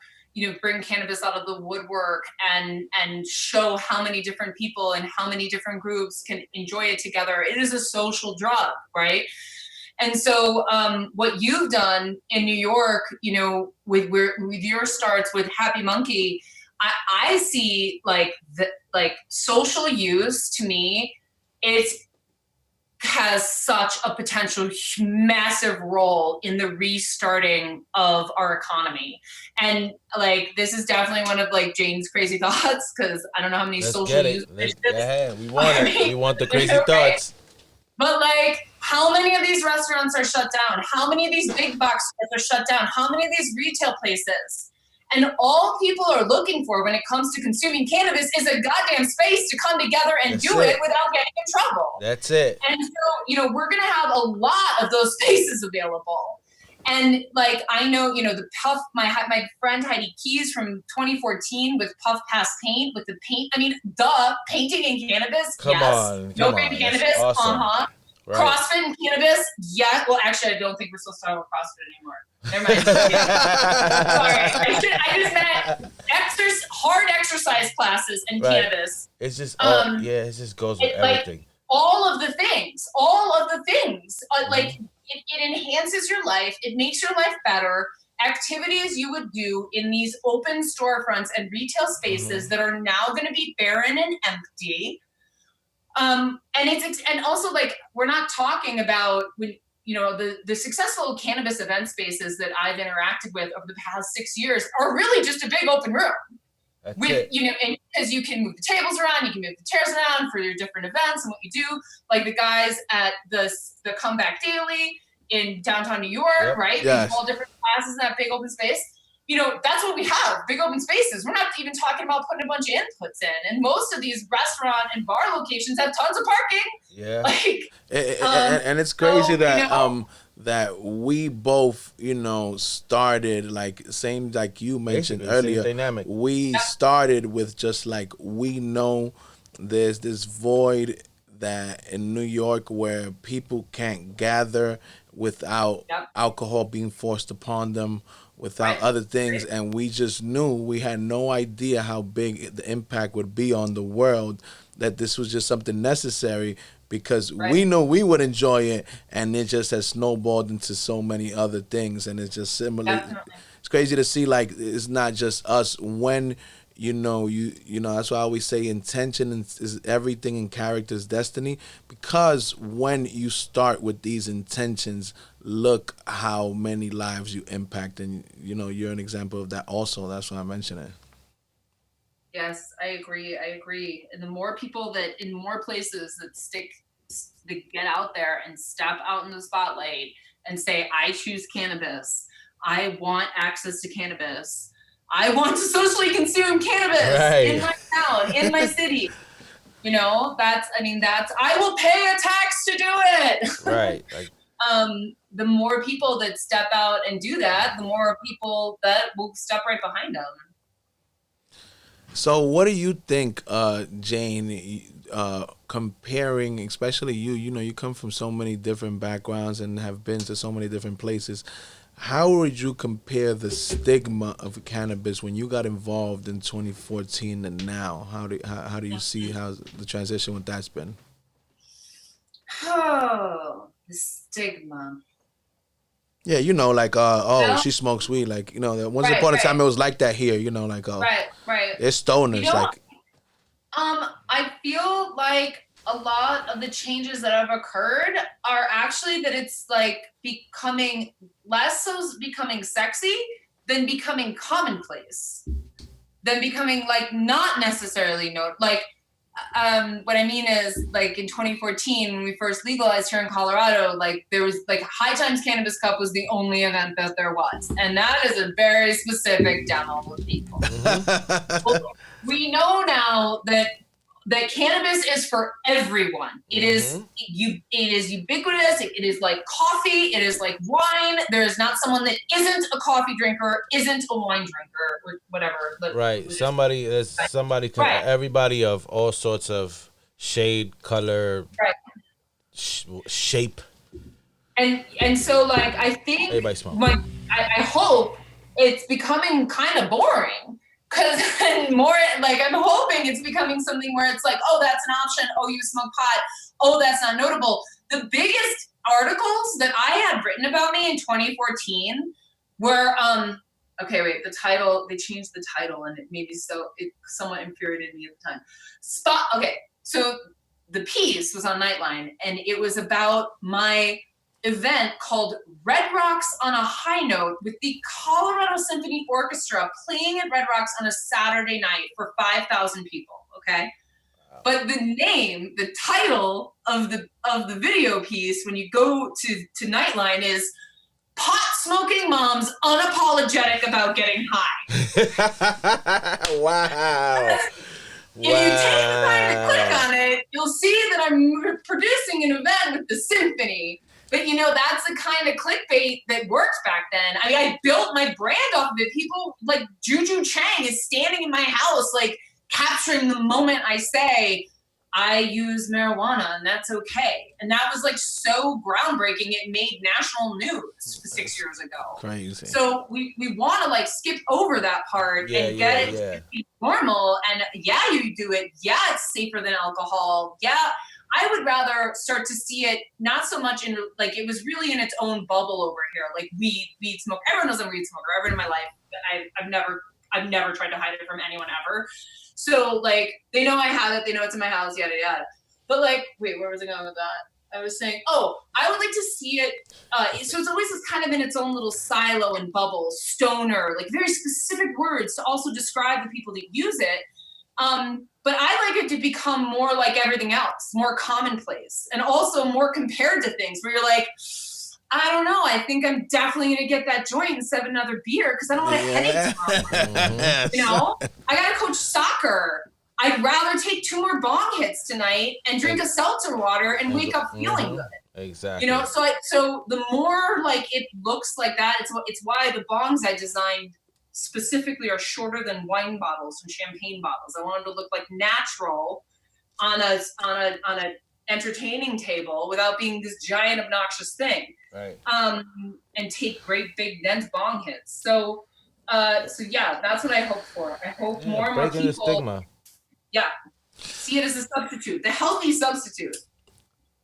bring cannabis out of the woodwork and show how many different people and how many different groups can enjoy it together. It is a social drug, right? And so what you've done in New York, with your starts with Happy Monkey, I see like social use to me, it has such a potential massive role in the restarting of our economy. And like, this is definitely one of like Jane's crazy thoughts, because I don't know how many social use. We want it. We want the crazy thoughts. But like, how many of these restaurants are shut down? How many of these big box stores are shut down? How many of these retail places? And all people are looking for when it comes to consuming cannabis is a goddamn space to come together and do it without getting in trouble. That's it. And so, we're going to have a lot of those spaces available. And like, I know, the Puff, my friend Heidi Keys from 2014 with Puff Pass Paint, with the paint, painting in cannabis. Come on. Yoga in cannabis. Awesome. Right. CrossFit and cannabis. Yeah. Well, actually, I don't think we're supposed to talk about CrossFit anymore. Never mind. Sorry. I just meant hard exercise classes and cannabis. It's just, it just goes with everything. Like, all of the things. Like, it enhances your life. It makes your life better. Activities you would do in these open storefronts and retail spaces that are now going to be barren and empty. And also, like, we're not talking about when, the successful cannabis event spaces that I've interacted with over the past 6 years are really just a big open room. That's with it. And because you can move the tables around, you can move the chairs around for your different events and what you do. Like the guys at the Comeback Daily in downtown New York, right? Yes. All different classes in that big open space. that's what we have, big open spaces. We're not even talking about putting a bunch of inputs in. And most of these restaurant and bar locations have tons of parking. Yeah. Like, and it's crazy so, that that we both started like same like you mentioned Basically, same earlier. dynamic. We started with just like we know there's this void that in New York where people can't gather without alcohol being forced upon them, without other things, and we just knew, we had no idea how big the impact would be on the world, that this was just something necessary because we knew we would enjoy it, and it just has snowballed into so many other things, and it's just similar. Definitely. It's crazy to see, like, it's not just us. When you know that's why I always say intention is everything, in character's destiny, because when you start with these intentions, look how many lives you impact, and you're an example of that also. That's why I mention it. Yes, I agree. And the more people that in more places that get out there and step out in the spotlight and say, I choose cannabis, I want access to cannabis, I want to socially consume cannabis in my town, in my city. I will pay a tax to do it. Right. Like, the more people that step out and do that, the more people that will step right behind them. So what do you think, Jane, comparing, especially you come from so many different backgrounds and have been to so many different places. How would you compare the stigma of cannabis when you got involved in 2014 and now? How do you see how the transition with that's been? Oh, the stigma. Yeah, she smokes weed. Like, once Right, upon a right. time it was like that here, right. It's stoners, like. I feel like a lot of the changes that have occurred are actually that it's like becoming less so becoming sexy than becoming commonplace, than becoming like not necessarily what I mean is, like, in 2014 when we first legalized here in Colorado, like there was like High Times Cannabis Cup was the only event that there was, and that is a very specific demo of people. Well, we know now that cannabis is for everyone. It is ubiquitous. It is like coffee. It is like wine. There is not someone that isn't a coffee drinker, isn't a wine drinker, or whatever. Right. Everybody of all sorts of shade, color, shape. And so, like, I think, Everybody smoke. I hope it's becoming kind of boring. Because more, like, I'm hoping it's becoming something where it's like, oh, that's an option. Oh, you smoke pot. Oh, that's not notable. The biggest articles that I had written about me in 2014 were, the title, they changed the title, and it somewhat infuriated me at the time. So the piece was on Nightline, and it was about my event called Red Rocks on a High Note, with the Colorado Symphony Orchestra playing at Red Rocks on a Saturday night for 5,000 people. Okay. Wow. But the title of the video piece, when you go to Nightline, is Pot Smoking Moms Unapologetic About Getting High. Wow. If you take the time to click on it, you'll see that I'm producing an event with the symphony. But, that's the kind of clickbait that worked back then. I mean, I built my brand off of it. People like Juju Chang is standing in my house, like, capturing the moment I say, I use marijuana and that's okay. And that was like so groundbreaking. It made national news 6 years ago. Crazy. So we want to like skip over that part and get it to be normal. And you do it. Yeah, it's safer than alcohol. Yeah. I would rather start to see it not so much in, like, it was really in its own bubble over here, like weed smoke. Everyone knows I'm a weed smoker. Everyone in my life, I've never tried to hide it from anyone ever. So, like, they know I have it. They know it's in my house. Yada yada. But, like, wait, where was I going with that? I was saying, I would like to see it. So it's always kind of in its own little silo and bubble, stoner, like very specific words to also describe the people that use it. But I like it to become more like everything else, more commonplace, and also more compared to things where you're like, I don't know. I think I'm definitely gonna get that joint instead of another beer because I don't want a headache tomorrow. You know, I gotta coach soccer. I'd rather take 2 more bong hits tonight and drink a seltzer water and wake up feeling good. Exactly. You know, so the more like it looks like that, it's why the bongs I designed specifically are shorter than wine bottles and champagne bottles. I wanted to look like natural on a entertaining table without being this giant obnoxious thing. Right. And take great big dense bong hits. So yeah, that's what I hope for. I hope more and more breaking people the stigma. Yeah. See it as a substitute, the healthy substitute.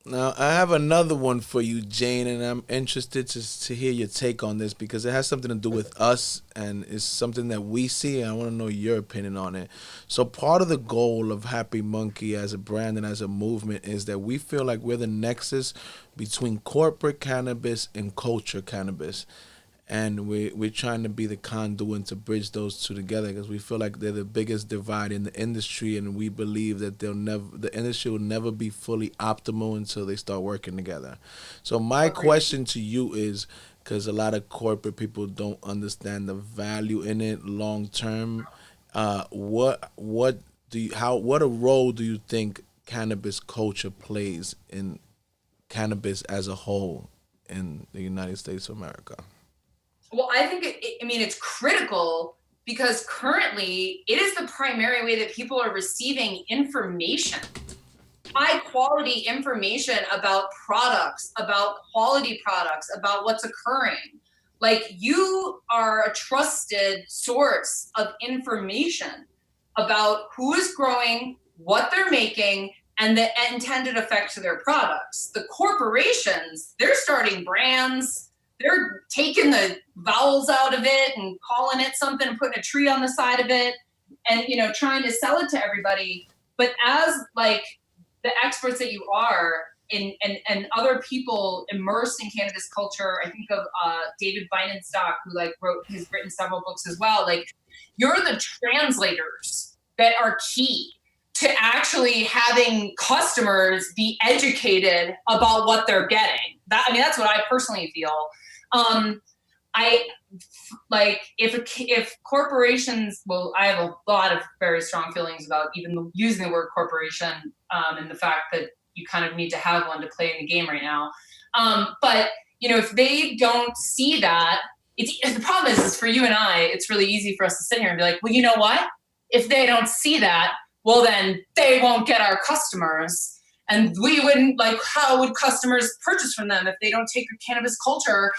Now, I have another one for you, Jane, and I'm interested to hear your take on this because it has something to do with us and it's something that we see, and I want to know your opinion on it. So part of the goal of Happy Monkey as a brand and as a movement is that we feel like we're the nexus between corporate cannabis and culture cannabis. And we're trying to be the conduit to bridge those two together because we feel like they're the biggest divide in the industry, and we believe that the industry will never be fully optimal until they start working together. So my question to you is, because a lot of corporate people don't understand the value in it long term, what a role do you think cannabis culture plays in cannabis as a whole in the United States of America? Well, I think it's critical because currently it is the primary way that people are receiving information, high quality information about products, about quality products, about what's occurring. Like, you are a trusted source of information about who is growing, what they're making, and the intended effect to their products. The corporations, they're starting brands. They're taking the vowels out of it and calling it something and putting a tree on the side of it and, trying to sell it to everybody. But as like the experts that you are and other people immersed in cannabis culture, I think of David Beinenstock, who has written several books as well. Like, you're the translators that are key to actually having customers be educated about what they're getting. That's what I personally feel. If corporations, well, I have a lot of very strong feelings about even using the word corporation, and the fact that you kind of need to have one to play in the game right now. But if they don't see that, the problem is for you and I, it's really easy for us to sit here and be like, well, you know what? If they don't see that, well, then they won't get our customers. And we wouldn't, how would customers purchase from them if they don't take the cannabis culture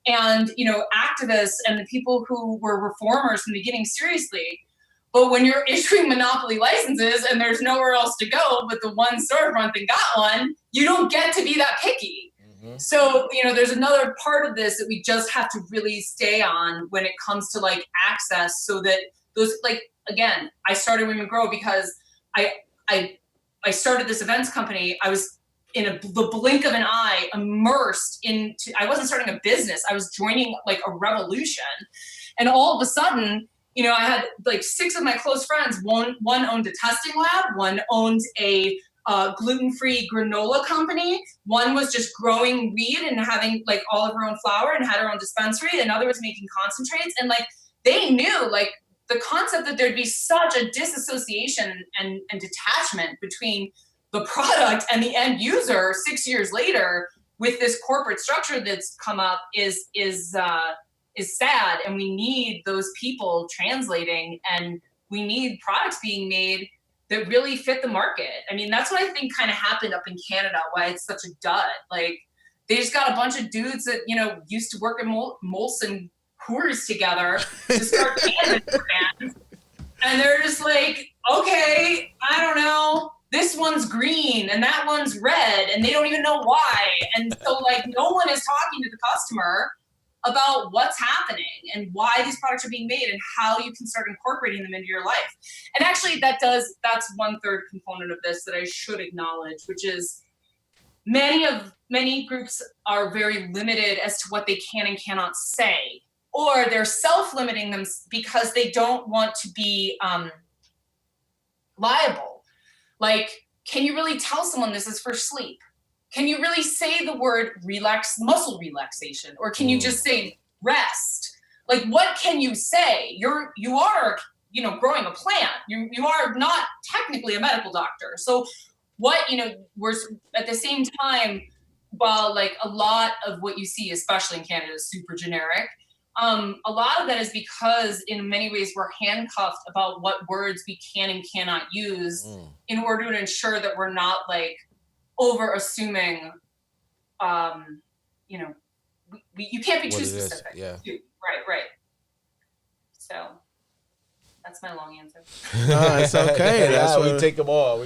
and, activists and the people who were reformers from the beginning seriously? But when you're issuing monopoly licenses and there's nowhere else to go but the one storefront that got one, you don't get to be that picky. Mm-hmm. So, there's another part of this that we just have to really stay on when it comes to access, so that those, again, I started Women Grow because I started this events company. I was in the blink of an eye immersed into, I wasn't starting a business. I was joining a revolution. And all of a sudden, I had 6 of my close friends. One owned a testing lab. One owned a gluten-free granola company. One was just growing weed and having all of her own flower and had her own dispensary. Another was making concentrates. And they knew the concept that there'd be such a disassociation and detachment between the product and the end user 6 years later with this corporate structure that's come up is sad. And we need those people translating, and we need products being made that really fit the market. That's what I think kind of happened up in Canada, why it's such a dud. They just got a bunch of dudes that, used to work at Molson Coors together to start cannabis brands. And they're just okay, I don't know, this one's green and that one's red, and they don't even know why. And so no one is talking to the customer about what's happening and why these products are being made and how you can start incorporating them into your life. And actually that's 1/3 component of this that I should acknowledge, which is many groups are very limited as to what they can and cannot say, or they're self-limiting them because they don't want to be liable. Can you really tell someone this is for sleep? can you really say the word muscle relaxation? Or can you just say rest? Like, what can you say? You are, growing a plant. You are not technically a medical doctor. So what, we're at the same time, while like a lot of what you see, especially in Canada, is super generic, a lot of that is because in many ways we're handcuffed about what words we can and cannot use in order to ensure that we're not like over assuming, you can't be What too it is, specific. yeah. Right. So that's my long answer. No, it's okay. That's we what take them all.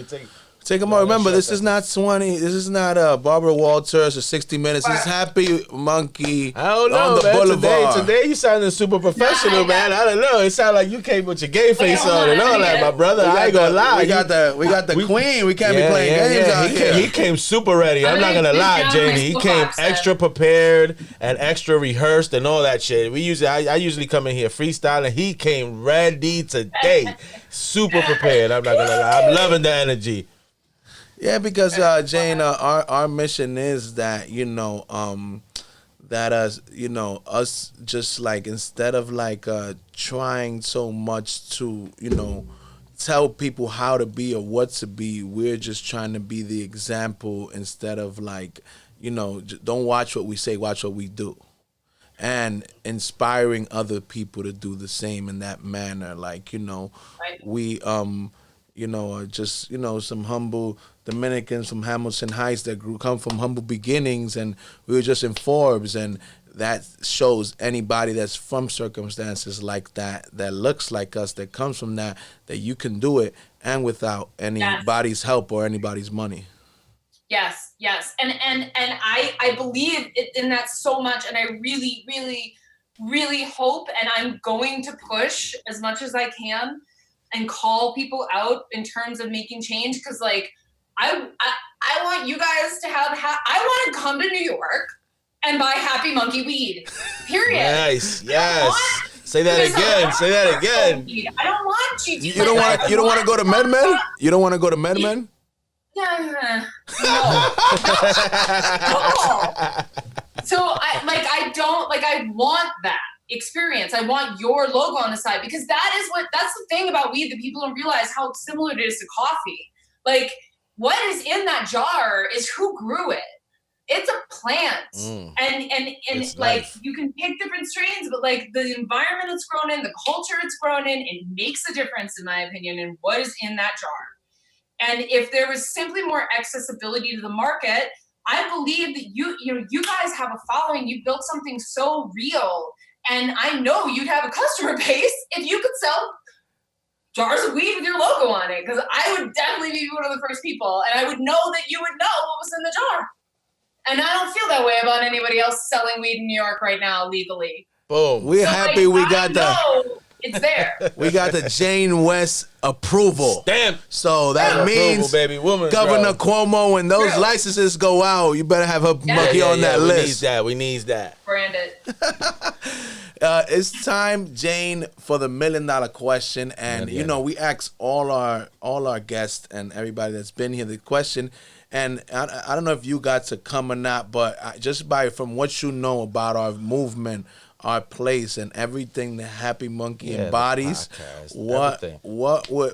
Take them all. Remember, this is not 20. This is not Barbara Walters or 60 Minutes. This is Happy Monkey I don't know, on the man. Boulevard. Today you sounding super professional, man. I don't know. It sounded like you came with your gay face on and all that, my brother. I ain't gonna lie. We got the queen. We can't be playing games out here. He came super ready. I'm not gonna lie, Janie. He came extra prepared and extra rehearsed and all that shit. I usually come in here freestyling. He came ready today, super prepared. I'm not gonna lie. I'm loving the energy. Yeah, because Jane, our mission is that us just like instead of like trying so much to tell people how to be or what to be, we're just trying to be the example instead of like don't watch what we say, watch what we do, and inspiring other people to do the same in that manner. Like we just some humble Dominicans from Hamilton Heights that come from humble beginnings, and we were just in Forbes, and that shows anybody that's from circumstances like that looks like us, that comes from that you can do it, and without anybody's help or anybody's money. Yes, and I believe in that so much, and I really, really, really hope, and I'm going to push as much as I can and call people out in terms of making change, because like I want you guys to I want to come to New York and buy Happy Monkey weed. Period. Nice. Yes. Say that again. Say that again. I don't want you to. You don't want to go to MedMen? You don't want to go to MedMen? Yeah. No. So I want that experience. I want your logo on the side, because that's the thing about weed that people don't realize, how similar it is to coffee. Like, what is in that jar is who grew it. It's a plant. And it's like life. You can pick different strains, but like the environment it's grown in, the culture it's grown in, it makes a difference, in my opinion, in what is in that jar. And if there was simply more accessibility to the market, I believe that you guys have a following. You built something so real, and I know you'd have a customer base if you could sell jars of weed with your logo on it, because I would definitely be one of the first people, and I would know that you would know what was in the jar. And I don't feel that way about anybody else selling weed in New York right now legally. Boom. We're happy we got it's there. We got the Jane West approval. Stamp. So that means baby woman, Governor Cuomo, when those licenses go out, you better have a monkey on that list. We need that. Brand it. It's time, Jane, for the $1 million question. And we ask all our guests and everybody that's been here the question. And I don't know if you got to come or not, but just from what you know about our movement, our place, and everything that Happy Monkey embodies, what would,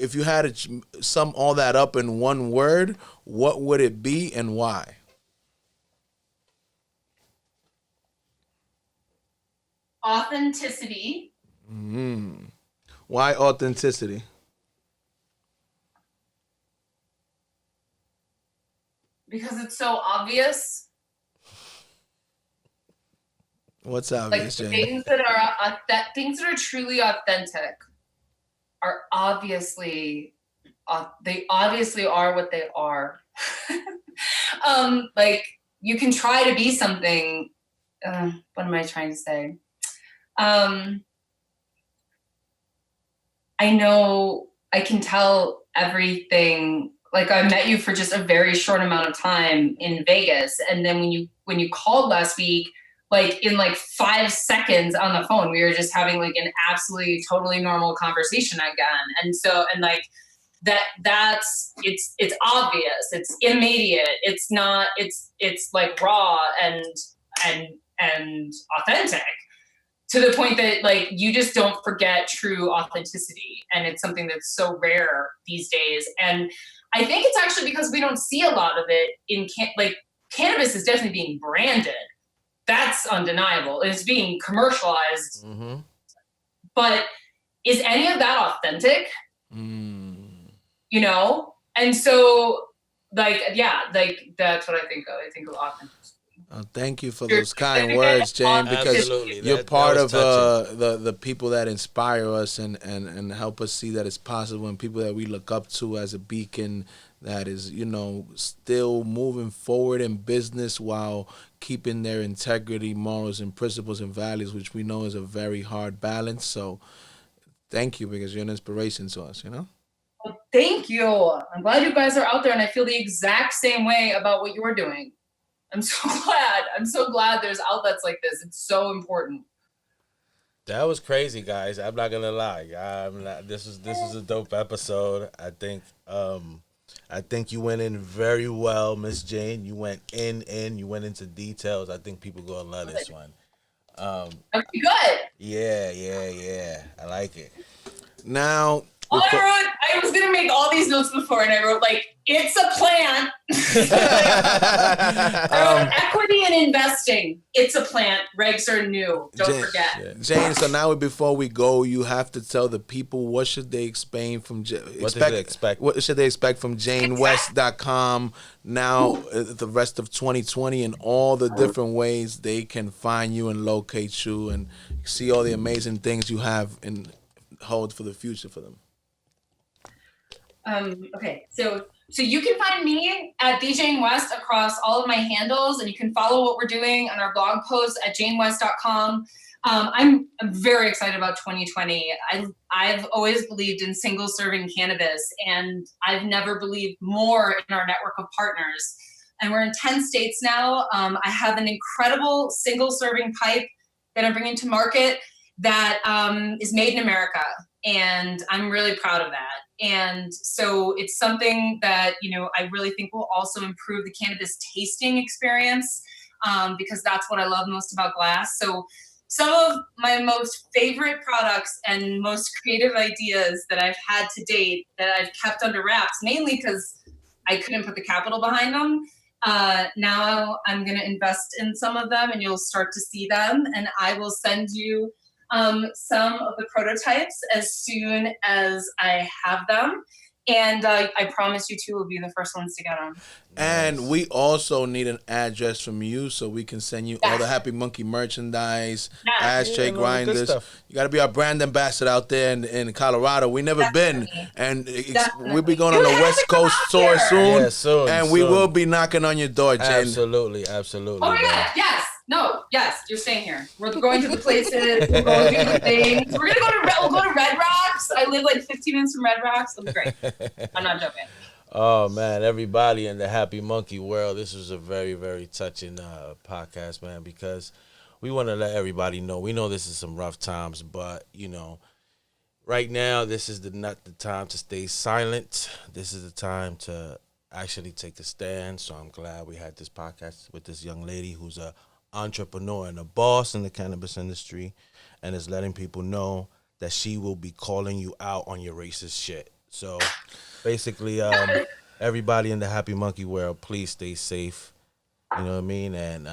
if you had to sum all that up in one word, what would it be and why? Authenticity. Why authenticity? Because it's so obvious. What's obvious, like Jane? things that are truly authentic are obviously they obviously are what they are. Like you can try to be something. What am I trying to say? I know I can tell everything. Like I met you for just a very short amount of time in Vegas, and then when you called last week, like in like 5 seconds on the phone, we were just having like an absolutely totally normal conversation again. And like that's it's obvious, it's immediate, it's not, it's like raw and authentic, to the point that like you just don't forget true authenticity, and it's something that's so rare these days. And I think it's actually because we don't see a lot of it in like cannabis is definitely being branded. That's undeniable. It's being commercialized. Mm-hmm. But is any of that authentic? You know? And so like, yeah, like that's what I think of. I think of authenticity. Thank you for those kind words, Jane, because Absolutely. you're That part was of the people that inspire us and help us see that it's possible, and people that we look up to as a beacon that is, you know, still moving forward in business while keeping their integrity, morals, and principles and values, which we know is a very hard balance. So thank you, because you're an inspiration to us, you know? Well, thank you. I'm glad you guys are out there, and I feel the exact same way about what you're doing. I'm so glad. I'm so glad there's outlets like this. It's so important. That was crazy, guys. I'm not gonna lie. This is a dope episode. I think you went in very well, Miss Jane. You went in. You went into details. I think people gonna love this one. Okay, good. Yeah. I like it. Now, I was gonna make all these notes before, and I wrote like, it's a plant. I wrote equity and investing. It's a plant. Regs are new. Don't forget. Jane, so now before we go, you have to tell the people what should they expect from What should they expect from janewest.com now, the rest of 2020, and all the different ways they can find you and locate you and see all the amazing things you have in hold for the future for them. Okay, so you can find me at Jane West across all of my handles, and you can follow what we're doing on our blog post at janewest.com. I'm very excited about 2020. I've always believed in single serving cannabis, and I've never believed more in our network of partners. And we're in 10 states now. I have an incredible single serving pipe that I'm bringing to market that is made in America, and I'm really proud of that. And so it's something that, you know, I really think will also improve the cannabis tasting experience, because that's what I love most about glass. So some of my most favorite products and most creative ideas that I've had to date that I've kept under wraps, mainly because I couldn't put the capital behind them. Now I'm going to invest in some of them, and you'll start to see them, and I will send you some of the prototypes as soon as I have them. And I promise you two will be the first ones to get them. And we also need an address from you so we can send you all the Happy Monkey merchandise, ashtray grinders. You got to be our brand ambassador out there in Colorado. We never been, and we'll be going on a West Coast tour soon. Yeah, soon. And we will be knocking on your door, Jen. Absolutely. Oh my God, yes. No, yes, you're staying here. We're going to the places. We're going to do the things. We'll go to Red Rocks. I live like 15 minutes from Red Rocks. It'll be great. I'm not joking. Oh man, everybody in the Happy Monkey world, this was a very, very touching podcast, man, because we want to let everybody know. We know this is some rough times, but you know, right now this is not the time to stay silent. This is the time to actually take a stand. So I'm glad we had this podcast with this young lady who's a entrepreneur and a boss in the cannabis industry, and is letting people know that she will be calling you out on your racist shit. So basically, everybody in the Happy Monkey world, please stay safe. You know what I mean? And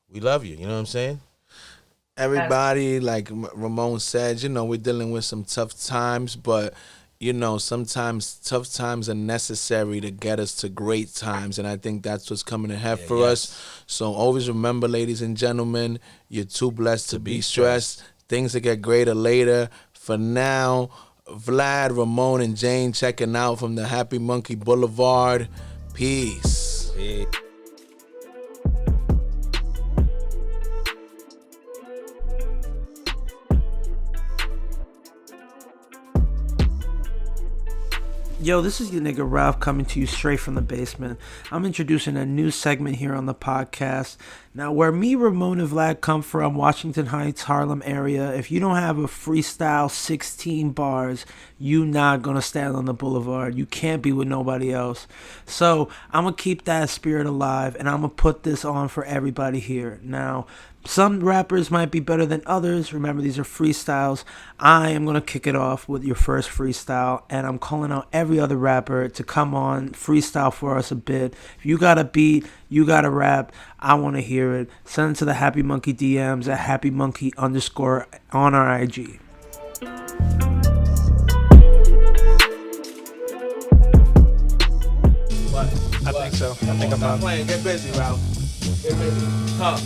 we love you. You know what I'm saying? Everybody, like Ramon said, you know, we're dealing with some tough times, but you know, sometimes tough times are necessary to get us to great times, and I think that's what's coming ahead for us. So always remember, ladies and gentlemen, you're too blessed to be stressed. Things will get greater later. For now, Vlad, Ramon, and Jane checking out from the Happy Monkey Boulevard. Peace. Yo, this is your nigga Ralph coming to you straight from the basement. I'm introducing a new segment here on the podcast. Now, where me, Ramon, and Vlad come from, Washington Heights, Harlem area, if you don't have a freestyle 16 bars, you not gonna stand on the boulevard. You can't be with nobody else. So I'm gonna keep that spirit alive, and I'm gonna put this on for everybody here. Now, some rappers might be better than others. Remember, these are freestyles. I am going to kick it off with your first freestyle, and I'm calling out every other rapper to come on, freestyle for us a bit. If you got a beat, you got a rap, I want to hear it. Send it to the Happy Monkey DMs at happymonkey_ on our IG. What? I think so. I think I'm Stop up. playing. Get busy, Ralph. Get busy. Huh.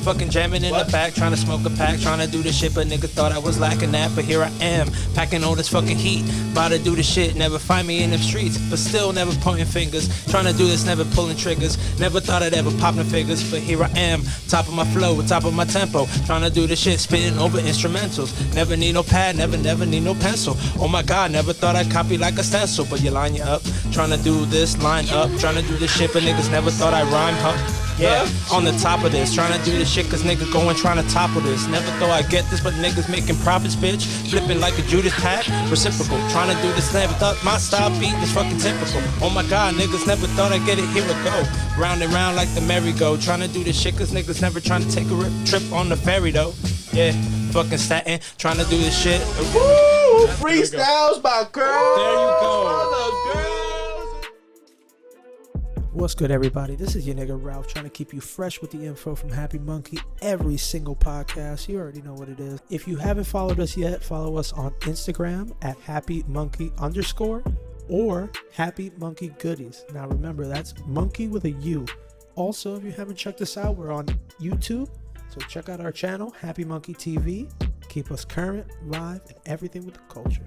Fucking jamming in the back, trying to smoke a pack, trying to do the shit, but niggas thought I was lacking that. But here I am, packing all this fucking heat, about to do the shit. Never find me in them streets, but still never pointing fingers. Trying to do this, never pulling triggers. Never thought I'd ever pop the figures, but here I am, top of my flow, top of my tempo. Trying to do the shit, spitting over instrumentals. Never need no pad, never need no pencil. Oh my god, never thought I'd copy like a stencil. But you line you up, trying to do this, line up, trying to do this shit, but niggas never thought I'd rhyme, huh? Yeah, on the top of this, trying to do this shit cause niggas going trying to topple this. Never thought I'd get this, but niggas making profits, bitch. Flipping like a Judas pack, reciprocal. Trying to do this, never thought my style beat is fucking typical. Oh my god, niggas never thought I'd get it, here we go. Round and round like the merry-go. Trying to do this shit cause niggas never trying to take a trip on the ferry though. Yeah, fucking statin, trying to do this shit. Woo! Freestyles by girls. There you go. Other girls. What's good, everybody? This is your nigga Ralph, trying to keep you fresh with the info from Happy Monkey every single podcast. You already know what it is. If you haven't followed us yet, follow us on Instagram at happymonkey_ or Happy Monkey Goodies. Now remember, that's monkey with a U. Also, if you haven't checked us out, we're on YouTube. So check out our channel, Happy Monkey TV. Keep us current, live, and everything with the culture.